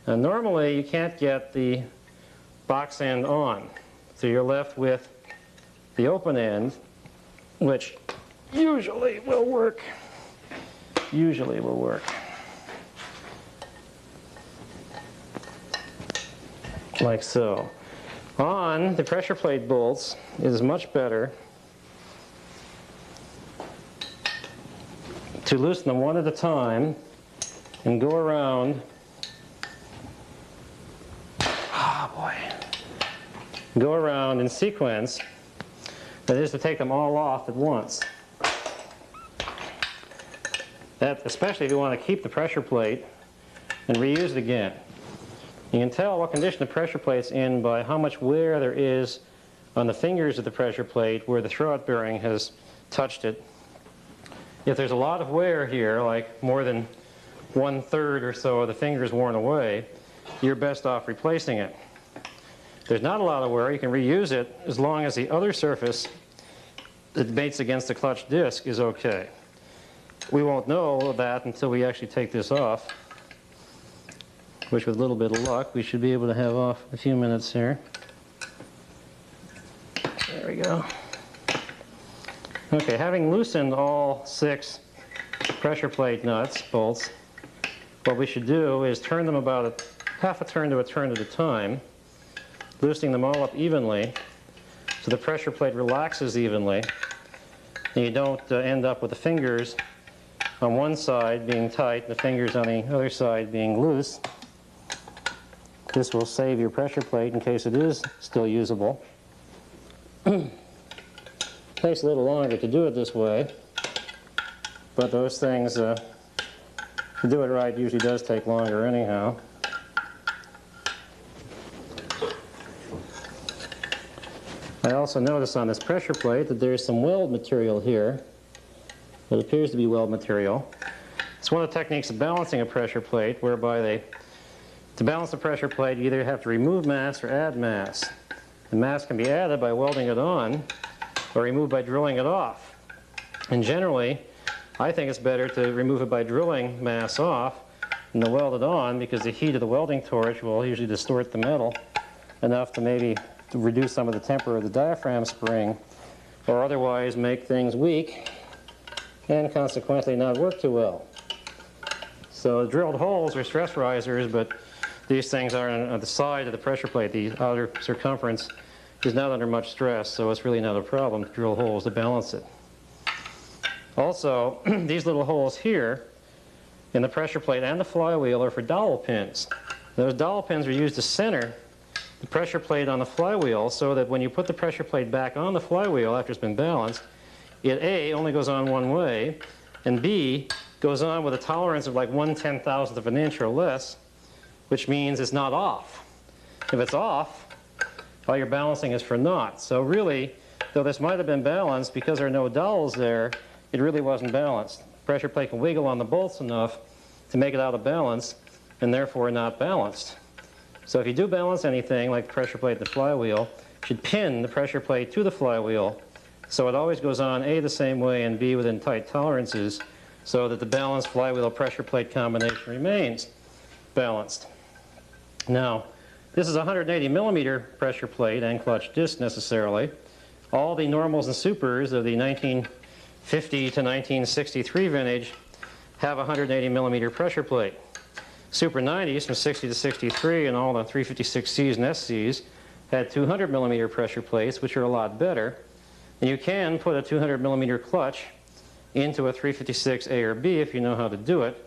Now normally you can't get the box end on, so you're left with the open end, which usually will work. Usually will work. Like so. On the pressure plate bolts, it is much better to loosen them one at a time and go around. Oh boy. Go around in sequence. That is to take them all off at once. That, especially if you want to keep the pressure plate and reuse it again. You can tell what condition the pressure plate's in by how much wear there is on the fingers of the pressure plate where the throwout bearing has touched it. If there's a lot of wear here, like more than 1/3 or so of the fingers worn away, you're best off replacing it. If there's not a lot of wear, you can reuse it as long as the other surface that mates against the clutch disc is okay. We won't know that until we actually take this off, which with a little bit of luck we should be able to have off in a few minutes here. There we go. Okay, having loosened all 6 pressure plate nuts, bolts, what we should do is turn them about half a turn to a turn at a time, loosening them all up evenly so the pressure plate relaxes evenly and you don't end up with the fingers on one side being tight and the fingers on the other side being loose. This will save your pressure plate in case it is still usable. Takes a little longer to do it this way, but those things, to do it right, usually does take longer anyhow. I also notice on this pressure plate that there's some weld material here. It appears to be weld material. It's one of the techniques of balancing a pressure plate whereby to balance the pressure plate, you either have to remove mass or add mass. The mass can be added by welding it on or removed by drilling it off. And generally, I think it's better to remove it by drilling mass off than to weld it on, because the heat of the welding torch will usually distort the metal enough to maybe reduce some of the temper of the diaphragm spring, or otherwise make things weak and consequently not work too well. So drilled holes are stress risers, but these things are on the side of the pressure plate. The outer circumference is not under much stress, so it's really not a problem to drill holes to balance it. Also, these little holes here in the pressure plate and the flywheel are for dowel pins. Those dowel pins are used to center the pressure plate on the flywheel so that when you put the pressure plate back on the flywheel after it's been balanced, it A, only goes on one way, and B, goes on with a tolerance of like 1/10,000th of an inch or less, which means it's not off. If it's off, all your balancing is for naught. So really, though this might have been balanced, because there are no dowels there, it really wasn't balanced. The pressure plate can wiggle on the bolts enough to make it out of balance, and therefore not balanced. So if you do balance anything, like the pressure plate and the flywheel, you should pin the pressure plate to the flywheel so it always goes on A, the same way, and B, within tight tolerances, so that the balanced flywheel pressure plate combination remains balanced. Now, this is a 180 millimeter pressure plate and clutch disc necessarily. All the normals and supers of the 1950 to 1963 vintage have a 180 millimeter pressure plate. Super 90s from 60 to 63 and all the 356Cs and SCs had 200 millimeter pressure plates, which are a lot better. And you can put a 200 millimeter clutch into a 356A or B if you know how to do it,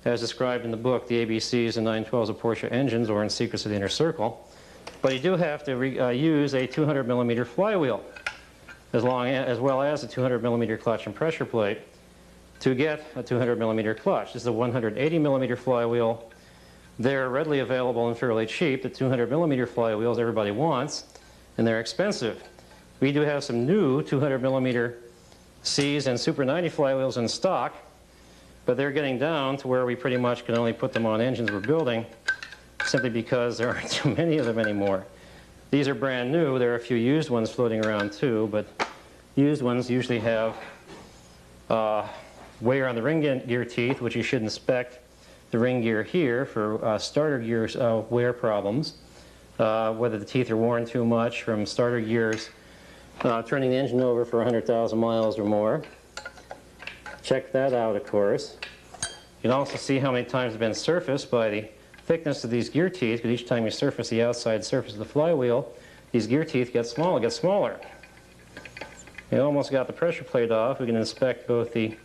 as described in the book, The ABCs and 912s of Porsche Engines, or in Secrets of the Inner Circle. But you do have to use a 200 millimeter flywheel, as well as a 200 millimeter clutch and pressure plate, to get a 200 millimeter clutch. This is a 180 millimeter flywheel. They're readily available and fairly cheap. The 200 millimeter flywheels everybody wants, and they're expensive. We do have some new 200 millimeter Cs and Super 90 flywheels in stock, but they're getting down to where we pretty much can only put them on engines we're building, simply because there aren't too many of them anymore. These are brand new. There are a few used ones floating around too, but used ones usually have wear on the ring gear teeth, which you should inspect the ring gear here for starter gears wear problems, whether the teeth are worn too much from starter gears turning the engine over for 100,000 miles or more. Check that out, of course. You can also see how many times it's been surfaced by the thickness of these gear teeth, because each time you surface the outside surface of the flywheel, these gear teeth get smaller. We almost got the pressure plate off. We can inspect both the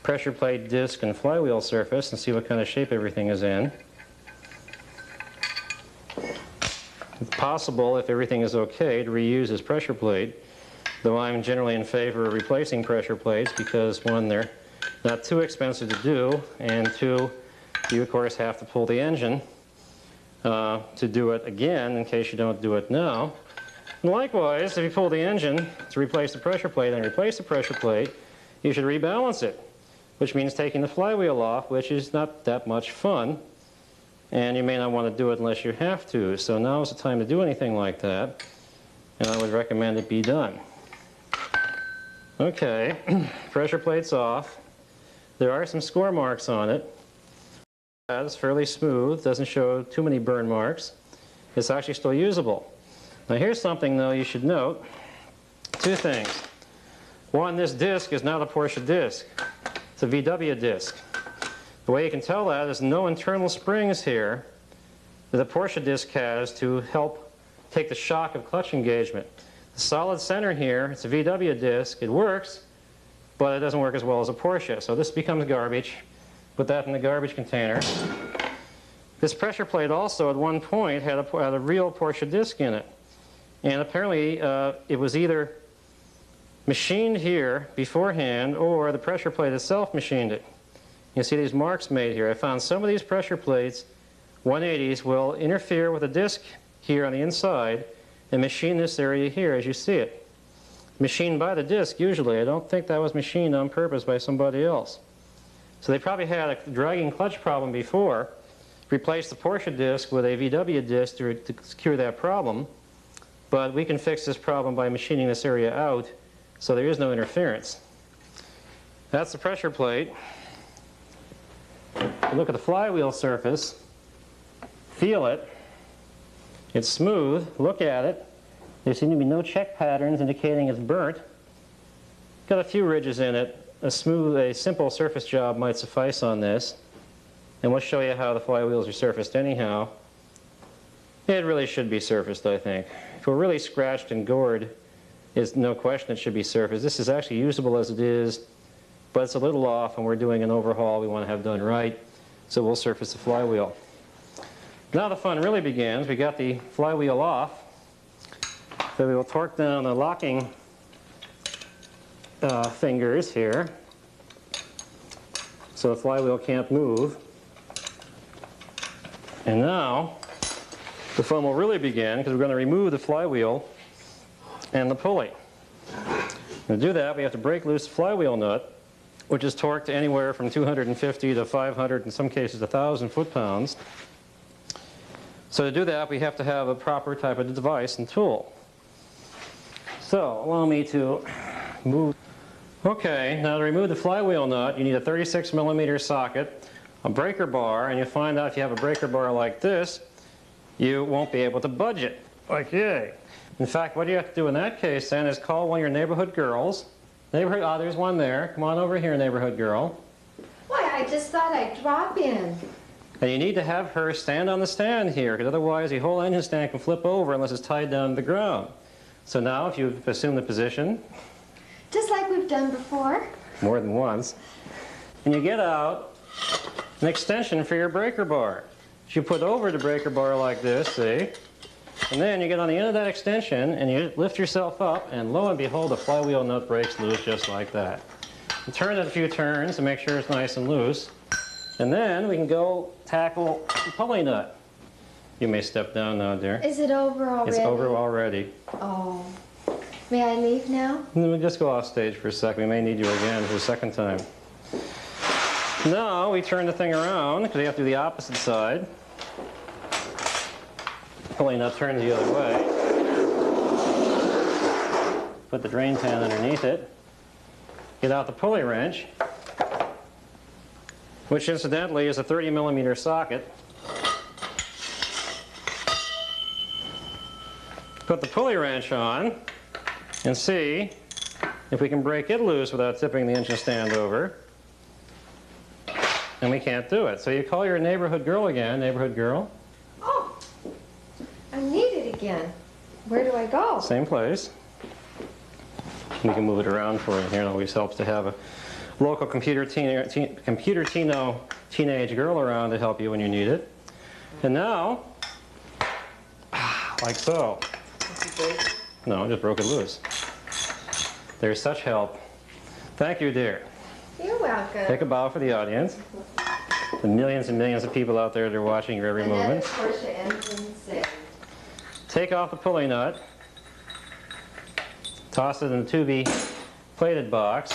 pressure plate, disc, and flywheel surface and see what kind of shape everything is in. It's possible, if everything is okay, to reuse this pressure plate, though I'm generally in favor of replacing pressure plates because, one, they're not too expensive to do, and two, you of course have to pull the engine to do it again in case you don't do it now. And likewise, if you pull the engine to replace the pressure plate and replace the pressure plate, you should rebalance it, which means taking the flywheel off, which is not that much fun, and you may not want to do it unless you have to. So now is the time to do anything like that, and I would recommend it be done. Okay, pressure plate's off. There are some score marks on it. It's fairly smooth, doesn't show too many burn marks. It's actually still usable. Now here's something though you should note. Two things. One, this disc is not a Porsche disc. It's a VW disc. The way you can tell that is no internal springs here that the Porsche disc has to help take the shock of clutch engagement. The solid center here, it's a VW disc. It works, but it doesn't work as well as a Porsche. So this becomes garbage. Put that in the garbage container. This pressure plate also at one point had a real Porsche disc in it. And apparently it was either machined here beforehand or the pressure plate itself machined it. You see these marks made here. I found some of these pressure plates, 180s, will interfere with the disc here on the inside and machine this area here as you see it. Machined by the disc usually. I don't think that was machined on purpose by somebody else. So they probably had a dragging clutch problem before, replaced the Porsche disc with a VW disc to cure that problem, but we can fix this problem by machining this area out so there is no interference. That's the pressure plate. Look at the flywheel surface, feel it, it's smooth, look at it. There seem to be no check patterns indicating it's burnt. Got a few ridges in it. A simple surface job might suffice on this. And we'll show you how the flywheels are surfaced anyhow. It really should be surfaced, I think. If we're really scratched and gored, there's no question it should be surfaced. This is actually usable as it is, but it's a little off and we're doing an overhaul we want to have done right. So we'll surface the flywheel. Now the fun really begins. We got the flywheel off. So we will torque down the locking fingers here so the flywheel can't move. And now the fun will really begin because we're going to remove the flywheel and the pulley. To do that, we have to break loose the flywheel nut, which is torqued to anywhere from 250 to 500, in some cases 1,000 foot-pounds. So to do that, we have to have a proper type of device and tool. So allow me to move. Okay, now to remove the flywheel nut, you need a 36mm socket, a breaker bar, and you'll find out if you have a breaker bar like this, you won't be able to budge it. Like yay. In fact, what you have to do in that case then is call one of your neighborhood girls. There's one there. Come on over here, neighborhood girl. Why, I just thought I'd drop in. And you need to have her stand on the stand here, because otherwise the whole engine stand can flip over unless it's tied down to the ground. So now, if you assume the position, Just like we've done before. more than once, and you get out an extension for your breaker bar. You put over the breaker bar like this, see? And then you get on the end of that extension and you lift yourself up, and lo and behold, the flywheel nut breaks loose just like that. You turn it a few turns to make sure it's nice and loose, and then we can go tackle the pulley nut. You may step down now, dear. Is it over already? It's over already. Oh. May I leave now? We'll just go off stage for a second. We may need you again for a second time. Now we turn the thing around because we have to do the opposite side. Pulley nut turns the other way. Put the drain pan underneath it. Get out the pulley wrench. which incidentally is a 30mm socket. Put the pulley wrench on and see if we can break it loose without tipping the engine stand over. And we can't do it. So you call your neighborhood girl again, neighborhood girl. Oh, I need it again. Where do I go? Same place. We can move it around for you here. It always helps to have a local computer teenage girl around to help you when you need it. And now, like so. No, just broke it loose. There's such help. Thank you, dear. You're welcome. Take a bow for the audience. The millions and millions of people out there that are watching your every movement. Porsche engine saved. Take off the pulley nut. Toss it in the to-be plated box.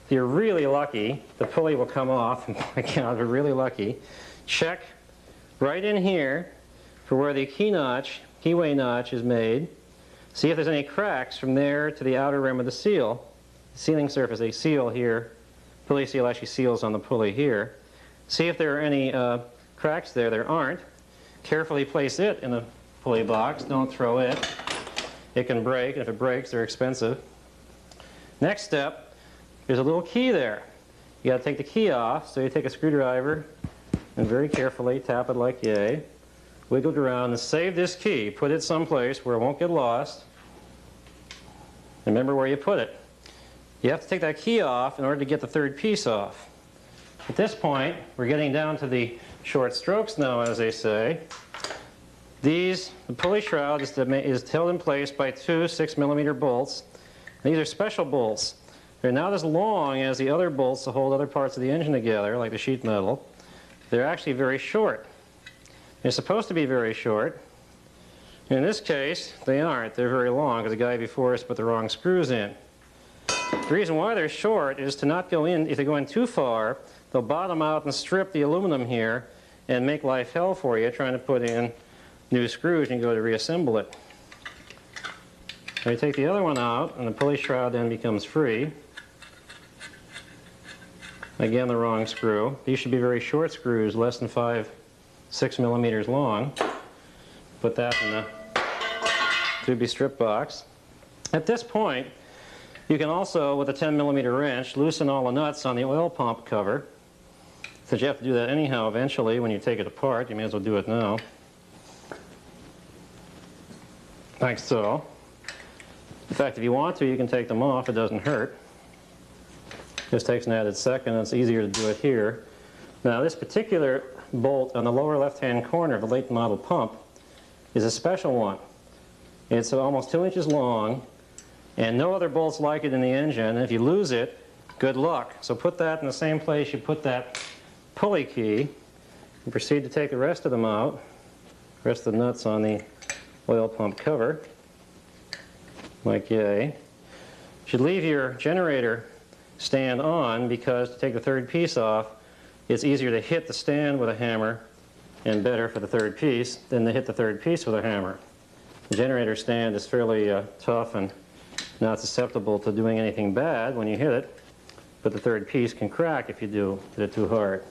If you're really lucky, the pulley will come off. Again, if you're really lucky, check right in here for where the keyway notch is made. See if there's any cracks from there to the outer rim of the seal. The sealing surface, a seal here. Pulley seal actually seals on the pulley here. See if there are any cracks there. There aren't. Carefully place it in the pulley box. Don't throw it. It can break, and if it breaks, they're expensive. Next step, there's a little key there. You got to take the key off, so you take a screwdriver and very carefully tap it like yay. Wiggle it around and save this key. Put it someplace where it won't get lost. Remember where you put it. You have to take that key off in order to get the third piece off. At this point, we're getting down to the short strokes now, as they say. The pulley shroud is held in place by two 6mm bolts. These are special bolts. They're not as long as the other bolts to hold other parts of the engine together, like the sheet metal. They're actually very short. They're supposed to be very short. In this case, they aren't. They're very long because the guy before us put the wrong screws in. The reason why they're short is to not go in. If they go in too far, they'll bottom out and strip the aluminum here and make life hell for you trying to put in new screws and you go to reassemble it. So you take the other one out and the pulley shroud then becomes free. Again, the wrong screw. These should be very short screws, less than 6mm long. Put that in the to-be strip box. At this point, you can also, with a 10mm wrench, loosen all the nuts on the oil pump cover. Since you have to do that anyhow eventually when you take it apart, you may as well do it now. Like so. In fact, if you want to, you can take them off. It doesn't hurt. Just takes an added second, and it's easier to do it here. Now, this particular bolt on the lower left-hand corner of the late model pump is a special one. It's almost 2 inches long, and no other bolts like it in the engine. And if you lose it, good luck. So put that in the same place you put that pulley key, and proceed to take the rest of them out. The rest of the nuts on the oil pump cover, like yay. You should leave your generator stand on because to take the third piece off, it's easier to hit the stand with a hammer and better for the third piece than to hit the third piece with a hammer. The generator stand is fairly tough and not susceptible to doing anything bad when you hit it, but the third piece can crack if you hit it too hard.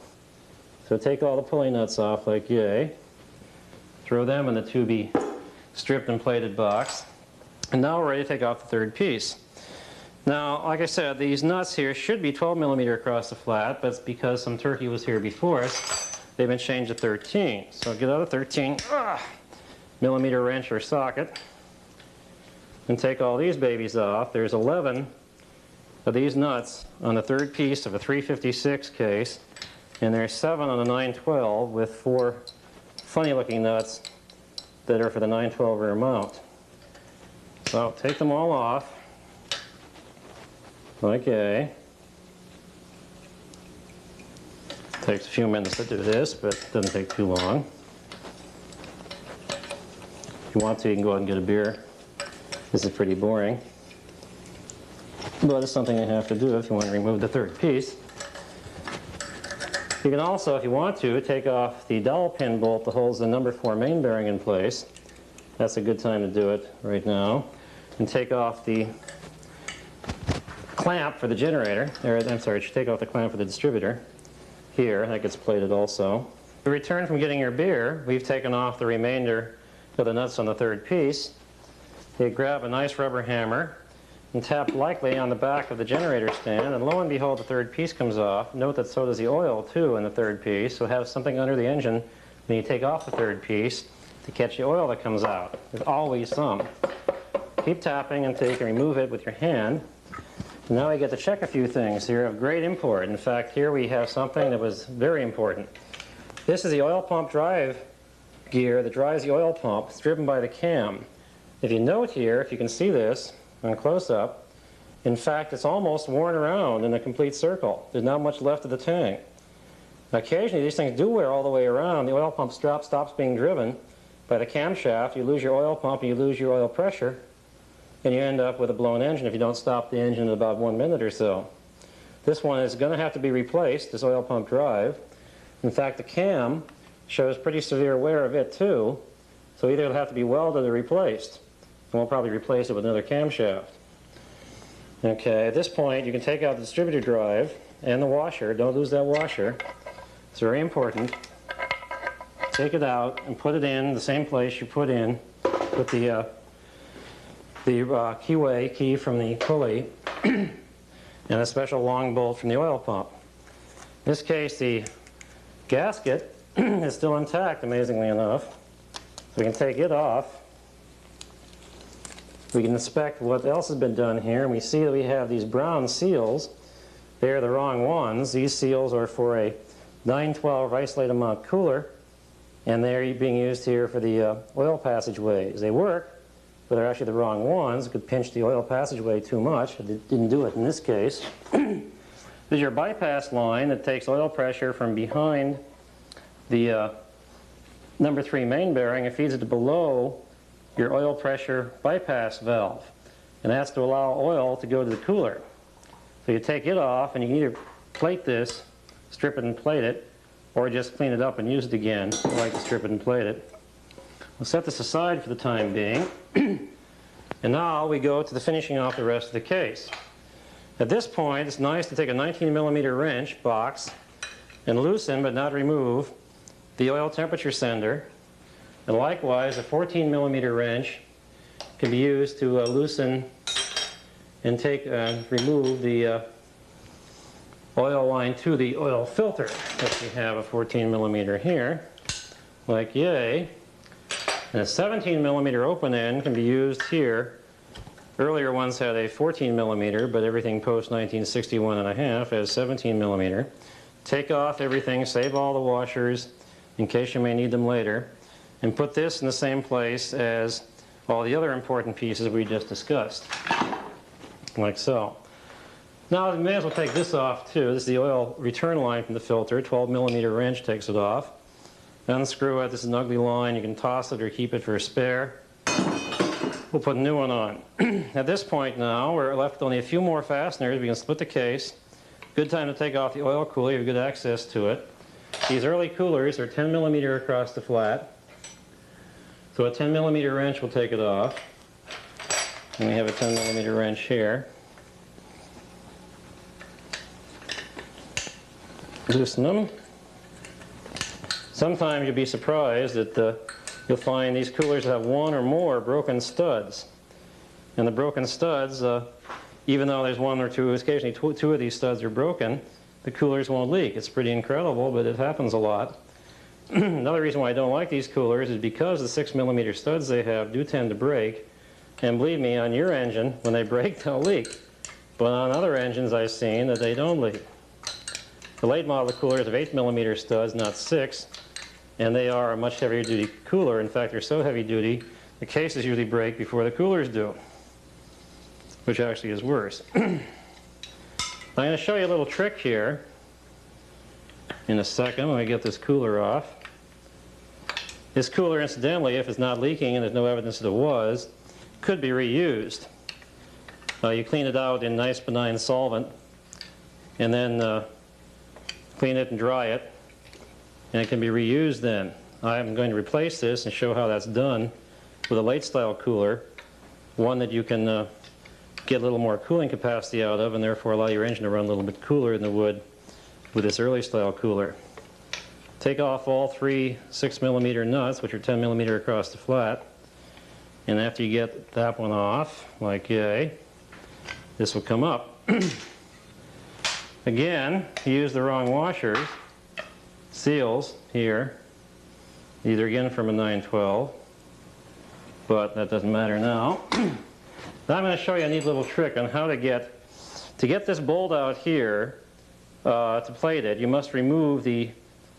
So take all the pulley nuts off like yay. Throw them in the to-be stripped and plated box. And now we're ready to take off the third piece. Now, like I said, these nuts here should be 12mm across the flat, but it's because some turkey was here before us, they've been changed to 13. So get out a 13mm wrench or socket and take all these babies off. There's 11 of these nuts on the third piece of a 356 case, and there's 7 on the 912 with 4 funny-looking nuts that are for the 912 rear mount. So take them all off. Okay. Takes a few minutes to do this, but it doesn't take too long. If you want to, you can go out and get a beer. This is pretty boring. But it's something you have to do if you want to remove the third piece. You can also, if you want to, take off the dowel pin bolt that holds the number 4 main bearing in place. That's a good time to do it right now. And take off the clamp for the generator. I'm sorry, take off the clamp for the distributor. here. That gets plated also. To return from getting your beer, we've taken off the remainder of the nuts on the third piece. You grab a nice rubber hammer and tap lightly on the back of the generator stand, and lo and behold, the third piece comes off. Note that so does the oil too in the third piece, so have something under the engine when you take off the third piece to catch the oil that comes out. There's always some. Keep tapping until you can remove it with your hand. And now we get to check a few things here of great import. In fact, here we have something that was very important. This is the oil pump drive gear that drives the oil pump. It's driven by the cam. If you note here, if you can see this on close-up, in fact, it's almost worn around in a complete circle. There's not much left of the tank. Occasionally, these things do wear all the way around. The oil pump stops being driven by the camshaft. You lose your oil pump and you lose your oil pressure, and you end up with a blown engine if you don't stop the engine in about 1 minute or so. This one is going to have to be replaced, this oil pump drive. In fact, the cam shows pretty severe wear of it too, so either it'll have to be welded or replaced. And we'll probably replace it with another camshaft. Okay, at this point you can take out the distributor drive and the washer. Don't lose that washer. It's very important. Take it out and put it in the same place you put in with the keyway key from the pulley and a special long bolt from the oil pump. In this case, the gasket is still intact, amazingly enough. So we can take it off. We can inspect what else has been done here, and we see that we have these brown seals. They're the wrong ones. These seals are for a 912 isolated mount cooler, and they're being used here for the oil passageways. They work, but they're actually the wrong ones. It could pinch the oil passageway too much. It didn't do it in this case. This is your bypass line that takes oil pressure from behind the number 3 main bearing and feeds it to below your oil pressure bypass valve. And that's to allow oil to go to the cooler. So you take it off and you can either plate this, strip it and plate it, or just clean it up and use it again. I like to strip it and plate it. We'll set this aside for the time being. And now we go to the finishing off the rest of the case. At this point, it's nice to take a 19mm wrench box and loosen but not remove the oil temperature sender. And likewise, a 14mm wrench can be used to loosen and remove the oil line to the oil filter. If we have a 14mm here, like yay. And a 17mm open end can be used here. Earlier ones had a 14mm, but everything post 1961.5 has 17mm. Take off everything, save all the washers in case you may need them later, and put this in the same place as all the other important pieces we just discussed, like so. Now we may as well take this off too. This is the oil return line from the filter. 12mm wrench takes it off. Unscrew it. This is an ugly line. You can toss it or keep it for a spare. We'll put a new one on. At this point now, we're left with only a few more fasteners. We can split the case. Good time to take off the oil cooler. You have good access to it. These early coolers are 10mm across the flat. So a 10mm wrench will take it off. And we have a 10mm wrench here. Loosen them. Sometimes you'll be surprised that you'll find these coolers have one or more broken studs. And the broken studs, even though there's one or two, occasionally two of these studs are broken, the coolers won't leak. It's pretty incredible, but it happens a lot. Another reason why I don't like these coolers is because the 6mm studs they have do tend to break. And believe me, on your engine, when they break, they'll leak. But on other engines I've seen that they don't leak. The late model coolers have 8mm studs, not 6, and they are a much heavier duty cooler. In fact, they're so heavy duty, the cases usually break before the coolers do, which actually is worse. I'm going to show you a little trick here in a second when we get this cooler off. This cooler, incidentally, if it's not leaking and there's no evidence that it was, could be reused. You clean it out in nice benign solvent and then clean it and dry it, and it can be reused then. I'm going to replace this and show how that's done with a late style cooler, one that you can get a little more cooling capacity out of and therefore allow your engine to run a little bit cooler than it would with this early style cooler. Take off all 3 6mm nuts, which are 10mm across the flat. And after you get that one off, like yay, this will come up. Again, you use the wrong washers, seals here. These are again from a 912, but that doesn't matter now. Now I'm going to show you a neat little trick on how to get this bolt out here to plate it. You must remove the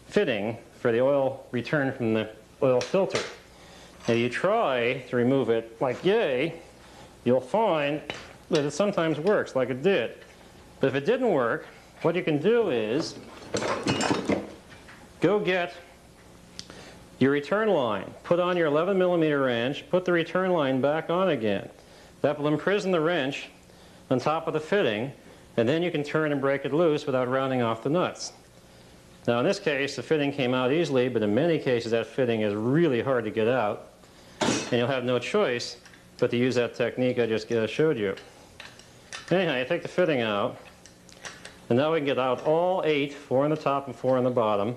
fitting for the oil return from the oil filter. Now you try to remove it like yay, you'll find that it sometimes works like it did. But if it didn't work, what you can do is go get your return line, put on your 11mm wrench, put the return line back on again. That will imprison the wrench on top of the fitting, and then you can turn and break it loose without rounding off the nuts. Now in this case the fitting came out easily, but in many cases that fitting is really hard to get out, and you'll have no choice but to use that technique I just showed you. Anyhow, you take the fitting out, and now we can get out all 8, 4 on the top and 4 on the bottom,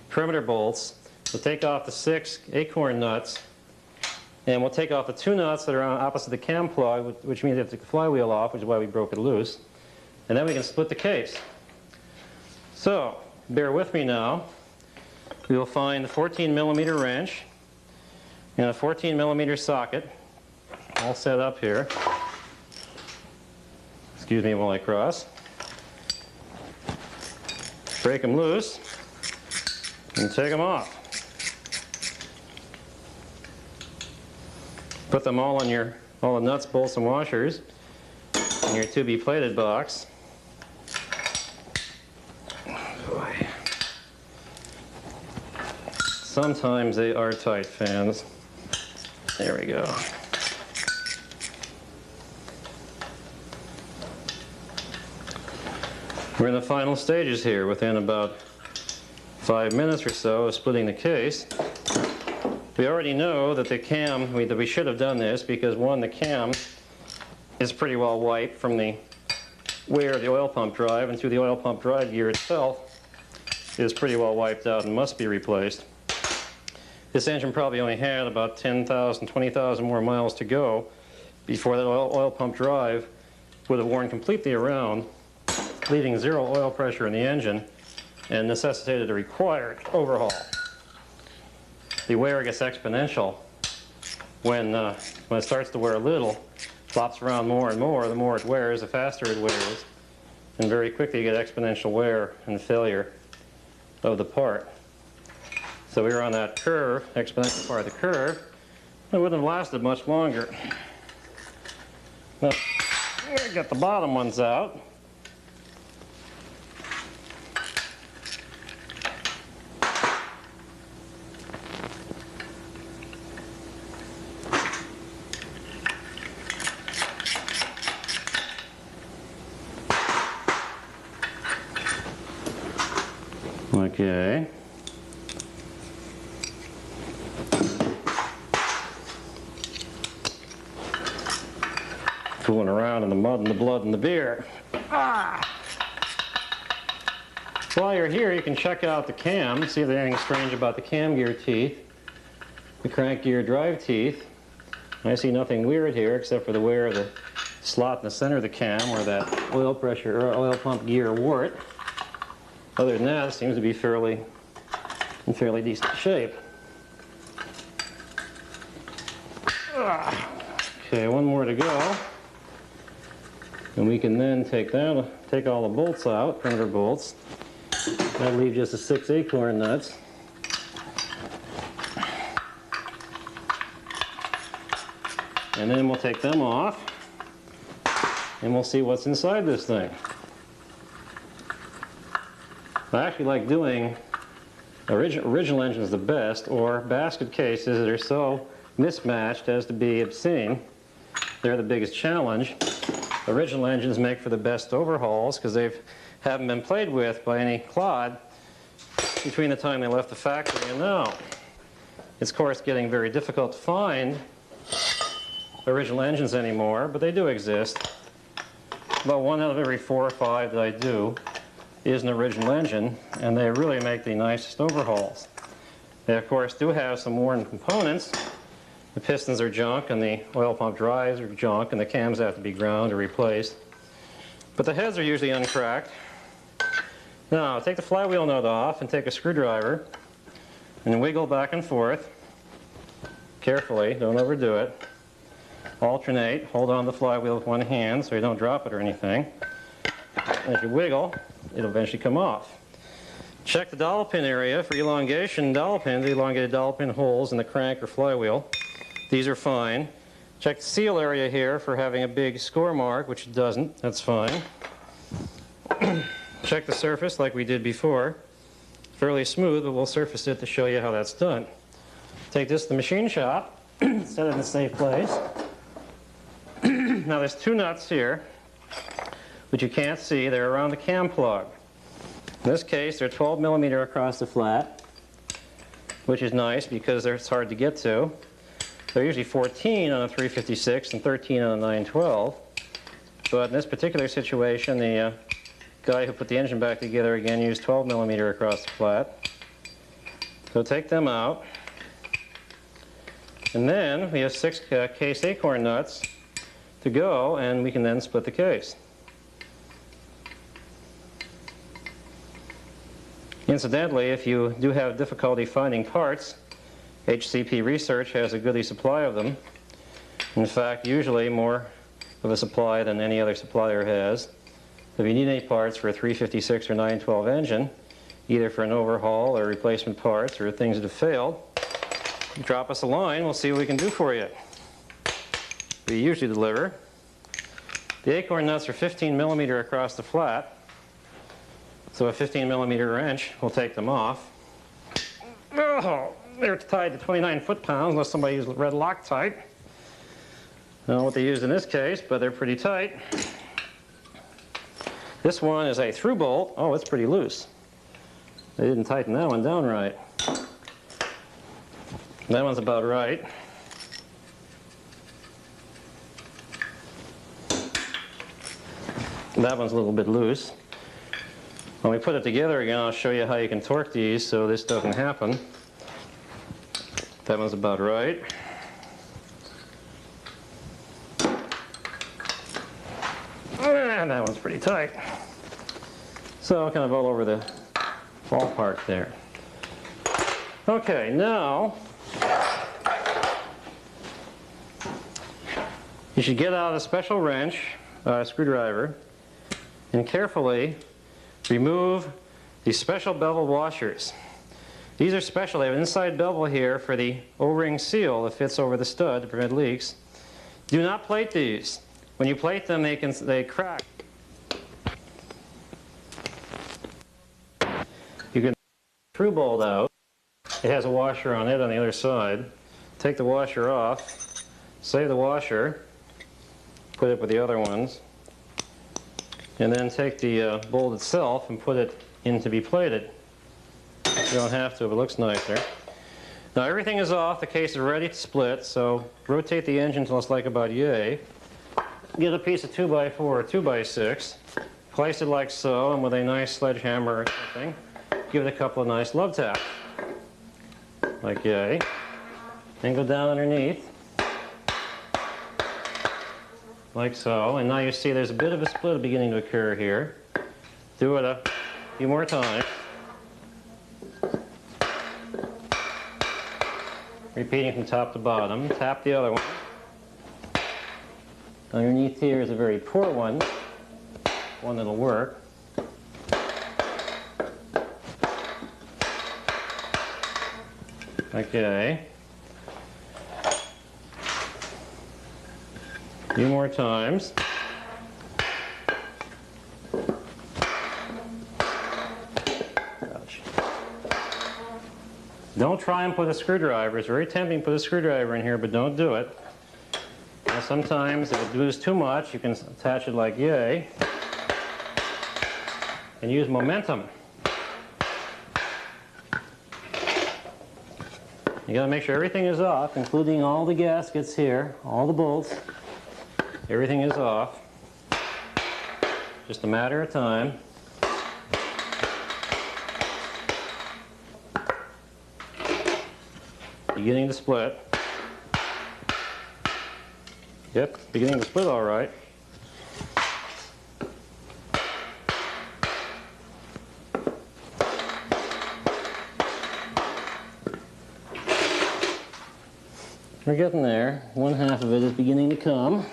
perimeter bolts. We'll take off the 6 acorn nuts, and we'll take off the 2 nuts that are on opposite the cam plug, which means you have to take the flywheel off, which is why we broke it loose. And then we can split the case. So, bear with me now. We will find the 14mm wrench and a 14mm socket all set up here. Excuse me while I cross. Break them loose and take them off. Put them all in all the nuts, bolts, and washers in your to be plated box. Boy. Sometimes they are tight, fans. There we go. We're in the final stages here, within about 5 minutes or so of splitting the case. We already know that the cam, that we should have done this because one, the cam is pretty well wiped from the wear of the oil pump drive, and through the oil pump drive gear itself is pretty well wiped out and must be replaced. This engine probably only had about 10,000, 20,000 more miles to go before that oil pump drive would have worn completely around, leaving 0 oil pressure in the engine and necessitated a required overhaul. The wear gets exponential when it starts to wear a little, flops around more and more. The more it wears, the faster it wears, and very quickly you get exponential wear and failure of the part. So we were on that curve, exponential part of the curve. It wouldn't have lasted much longer. Now, get the bottom ones out. Okay. Fooling around in the mud and the blood and the beer. Ah! While you're here, you can check out the cam, see if there's anything strange about the cam gear teeth, the crank gear drive teeth. I see nothing weird here except for the wear of the slot in the center of the cam where that oil pressure or oil pump gear wart. Other than that, it seems to be in fairly decent shape. Okay, one more to go. And we can then take all the bolts out, perimeter bolts. That'll leave just the 6 acorn nuts. And then we'll take them off, and we'll see what's inside this thing. I actually like doing original engines the best, or basket cases that are so mismatched as to be obscene. They're the biggest challenge. Original engines make for the best overhauls because they haven't been played with by any clod between the time they left the factory and now. It's of course getting very difficult to find original engines anymore, but they do exist. About 1 out of every 4 or 5 that I do is an original engine, and they really make the nicest overhauls. They of course do have some worn components. The pistons are junk and the oil pump drives are junk and the cams have to be ground or replaced. But the heads are usually uncracked. Now take the flywheel nut off and take a screwdriver and wiggle back and forth. Carefully, don't overdo it. Alternate, hold on the flywheel with one hand so you don't drop it or anything. And if you wiggle, it'll eventually come off. Check the dowel pin area for elongation dowel pins, elongated dowel pin holes in the crank or flywheel. These are fine. Check the seal area here for having a big score mark, which it doesn't. That's fine. Check the surface like we did before. Fairly smooth, but we'll surface it to show you how that's done. Take this to the machine shop, set it in a safe place. Now there's two nuts here, which you can't see. They're around the cam plug. In this case, they're 12 millimeter across the flat, which is nice because it's hard to get to. They're usually 14 on a 356 and 13 on a 912. But in this particular situation, the guy who put the engine back together again used 12 millimeter across the flat. So take them out. And then we have 6 case acorn nuts to go, and we can then split the case. Incidentally, if you do have difficulty finding parts, HCP Research has a goodly supply of them. In fact, usually more of a supply than any other supplier has. If you need any parts for a 356 or 912 engine, either for an overhaul or replacement parts or things that have failed, drop us a line, we'll see what we can do for you. We usually deliver. The acorn nuts are 15 millimeter across the flat, so a 15 millimeter wrench will take them off. Oh, they're tied to 29 foot-pounds unless somebody used red Loctite. I don't know what they used in this case, but they're pretty tight. This one is a through bolt. Oh, it's pretty loose. They didn't tighten that one down right. That one's about right. That one's a little bit loose. When we put it together again, I'll show you how you can torque these so this doesn't happen. That one's about right. And that one's pretty tight. So kind of all over the ballpark there. Okay, now you should get out a special wrench, screwdriver, and carefully remove these special bevel washers. These are special. They have an inside bevel here for the O-ring seal that fits over the stud to prevent leaks. Do not plate these. When you plate them, they crack. You can through bolt out. It has a washer on it on the other side. Take the washer off, save the washer, put it with the other ones, and then take the bolt itself and put it in to be plated. You don't have to, but it looks nicer. Now everything is off, the case is ready to split, so rotate the engine until it's like about yay. Get a piece of 2x4 or 2x6, place it like so, and with a nice sledgehammer or something, give it a couple of nice love taps. Like yay. Then go down underneath. Like so, and now you see there's a bit of a split beginning to occur here. Do it a few more times. Repeating from top to bottom. Tap the other one. Underneath here is a very poor one that'll work. Okay. A few more times. Ouch. Don't try and put a screwdriver. It's very tempting to put a screwdriver in here, but don't do it. Now sometimes if it moves too much, you can attach it like yay and use momentum. You got to make sure everything is off, including all the gaskets here, all the bolts. Everything is off. Just a matter of time. beginning to split. Yep, beginning to split all right. We're getting there. One half of it is beginning to come.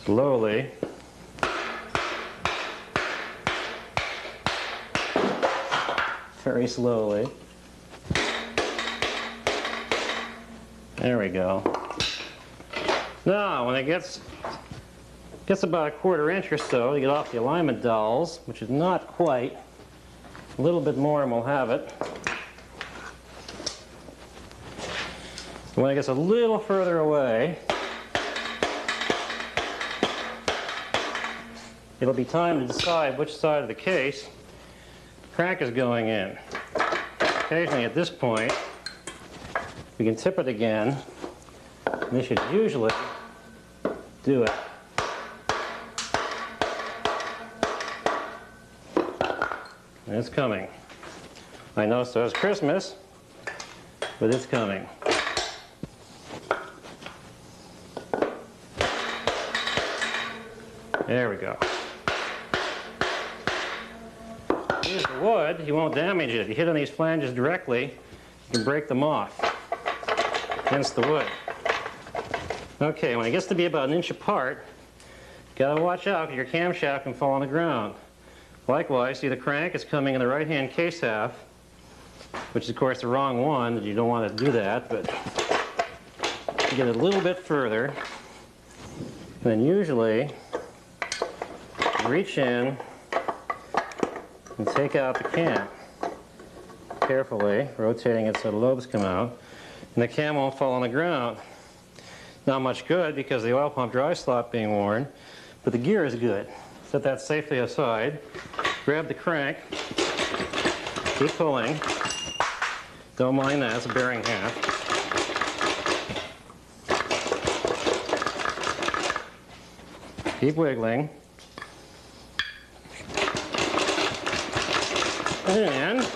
Slowly. Very slowly. There we go. Now, when it gets about a 1/4 inch or so, you get off the alignment dowels, which is not quite. A little bit more and we'll have it. When it gets a little further away, it'll be time to decide which side of the case the crank is going in. Occasionally at this point, we can tip it again, and this should usually do it. And it's coming. I know so it's Christmas, but it's coming. There we go. Use the wood, you won't damage it. If you hit on these flanges directly, you can break them off against the wood. Okay, when it gets to be about 1 inch apart, you gotta watch out because your camshaft can fall on the ground. Likewise, see the crank is coming in the right-hand case half, which is of course the wrong one. You don't want to do that, but you get it a little bit further, and then usually reach in and take out the cam carefully, rotating it so the lobes come out, and the cam won't fall on the ground. Not much good because the oil pump dry slot being worn, but the gear is good. Set that safely aside, grab the crank, keep pulling, don't mind that, it's a bearing half. Keep wiggling. And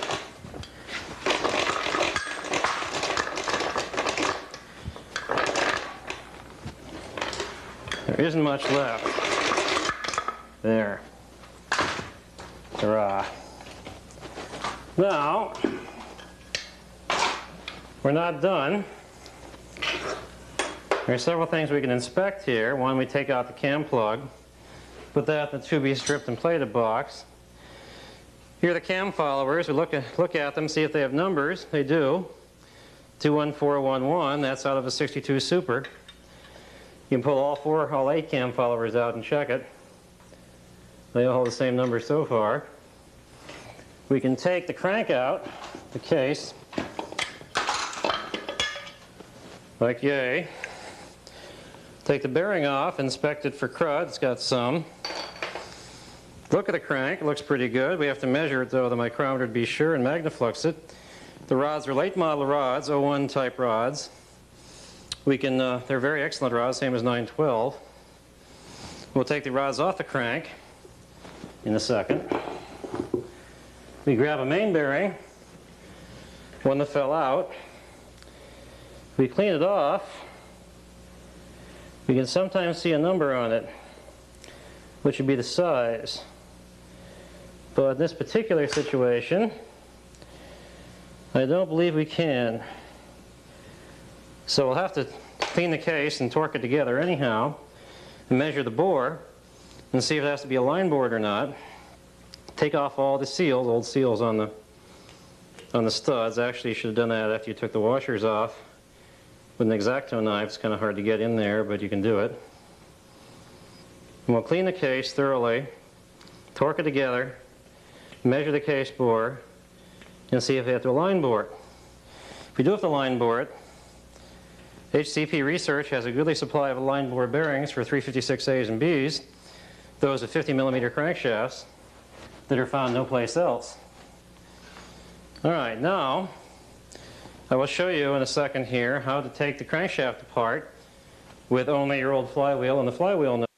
there isn't much left. There. Hurrah. Now, we're not done. There are several things we can inspect here. One, we take out the cam plug, put that in the to-be stripped and plated box. Here are the cam followers. We look at them, see if they have numbers. They do. 21411, that's out of a 62 Super. You can pull all 8 cam followers out and check it. They all hold the same number so far. We can take the crank out, the case, like yay. Take the bearing off, inspect it for crud. It's got some. Look at the crank, it looks pretty good. We have to measure it though, the micrometer to be sure, and magnaflux it. The rods are late model rods, 01 type rods. We can, they're very excellent rods, same as 912. We'll take the rods off the crank in a second. We grab a main bearing, one that fell out. We clean it off. We can sometimes see a number on it, which would be the size. But in this particular situation, I don't believe we can. So we'll have to clean the case and torque it together anyhow, and measure the bore, and see if it has to be a line board or not. Take off all the seals, old seals on the studs. Actually, you should have done that after you took the washers off. With an X-Acto knife, it's kind of hard to get in there, but you can do it. And we'll clean the case thoroughly, torque it together, measure the case bore, and see if they have to line bore it. If we do have to line bore it, HCP Research has a goodly supply of line bore bearings for 356As and Bs, those with 50mm crankshafts that are found no place else. All right, now I will show you in a second here how to take the crankshaft apart with only your old flywheel and the flywheel nut.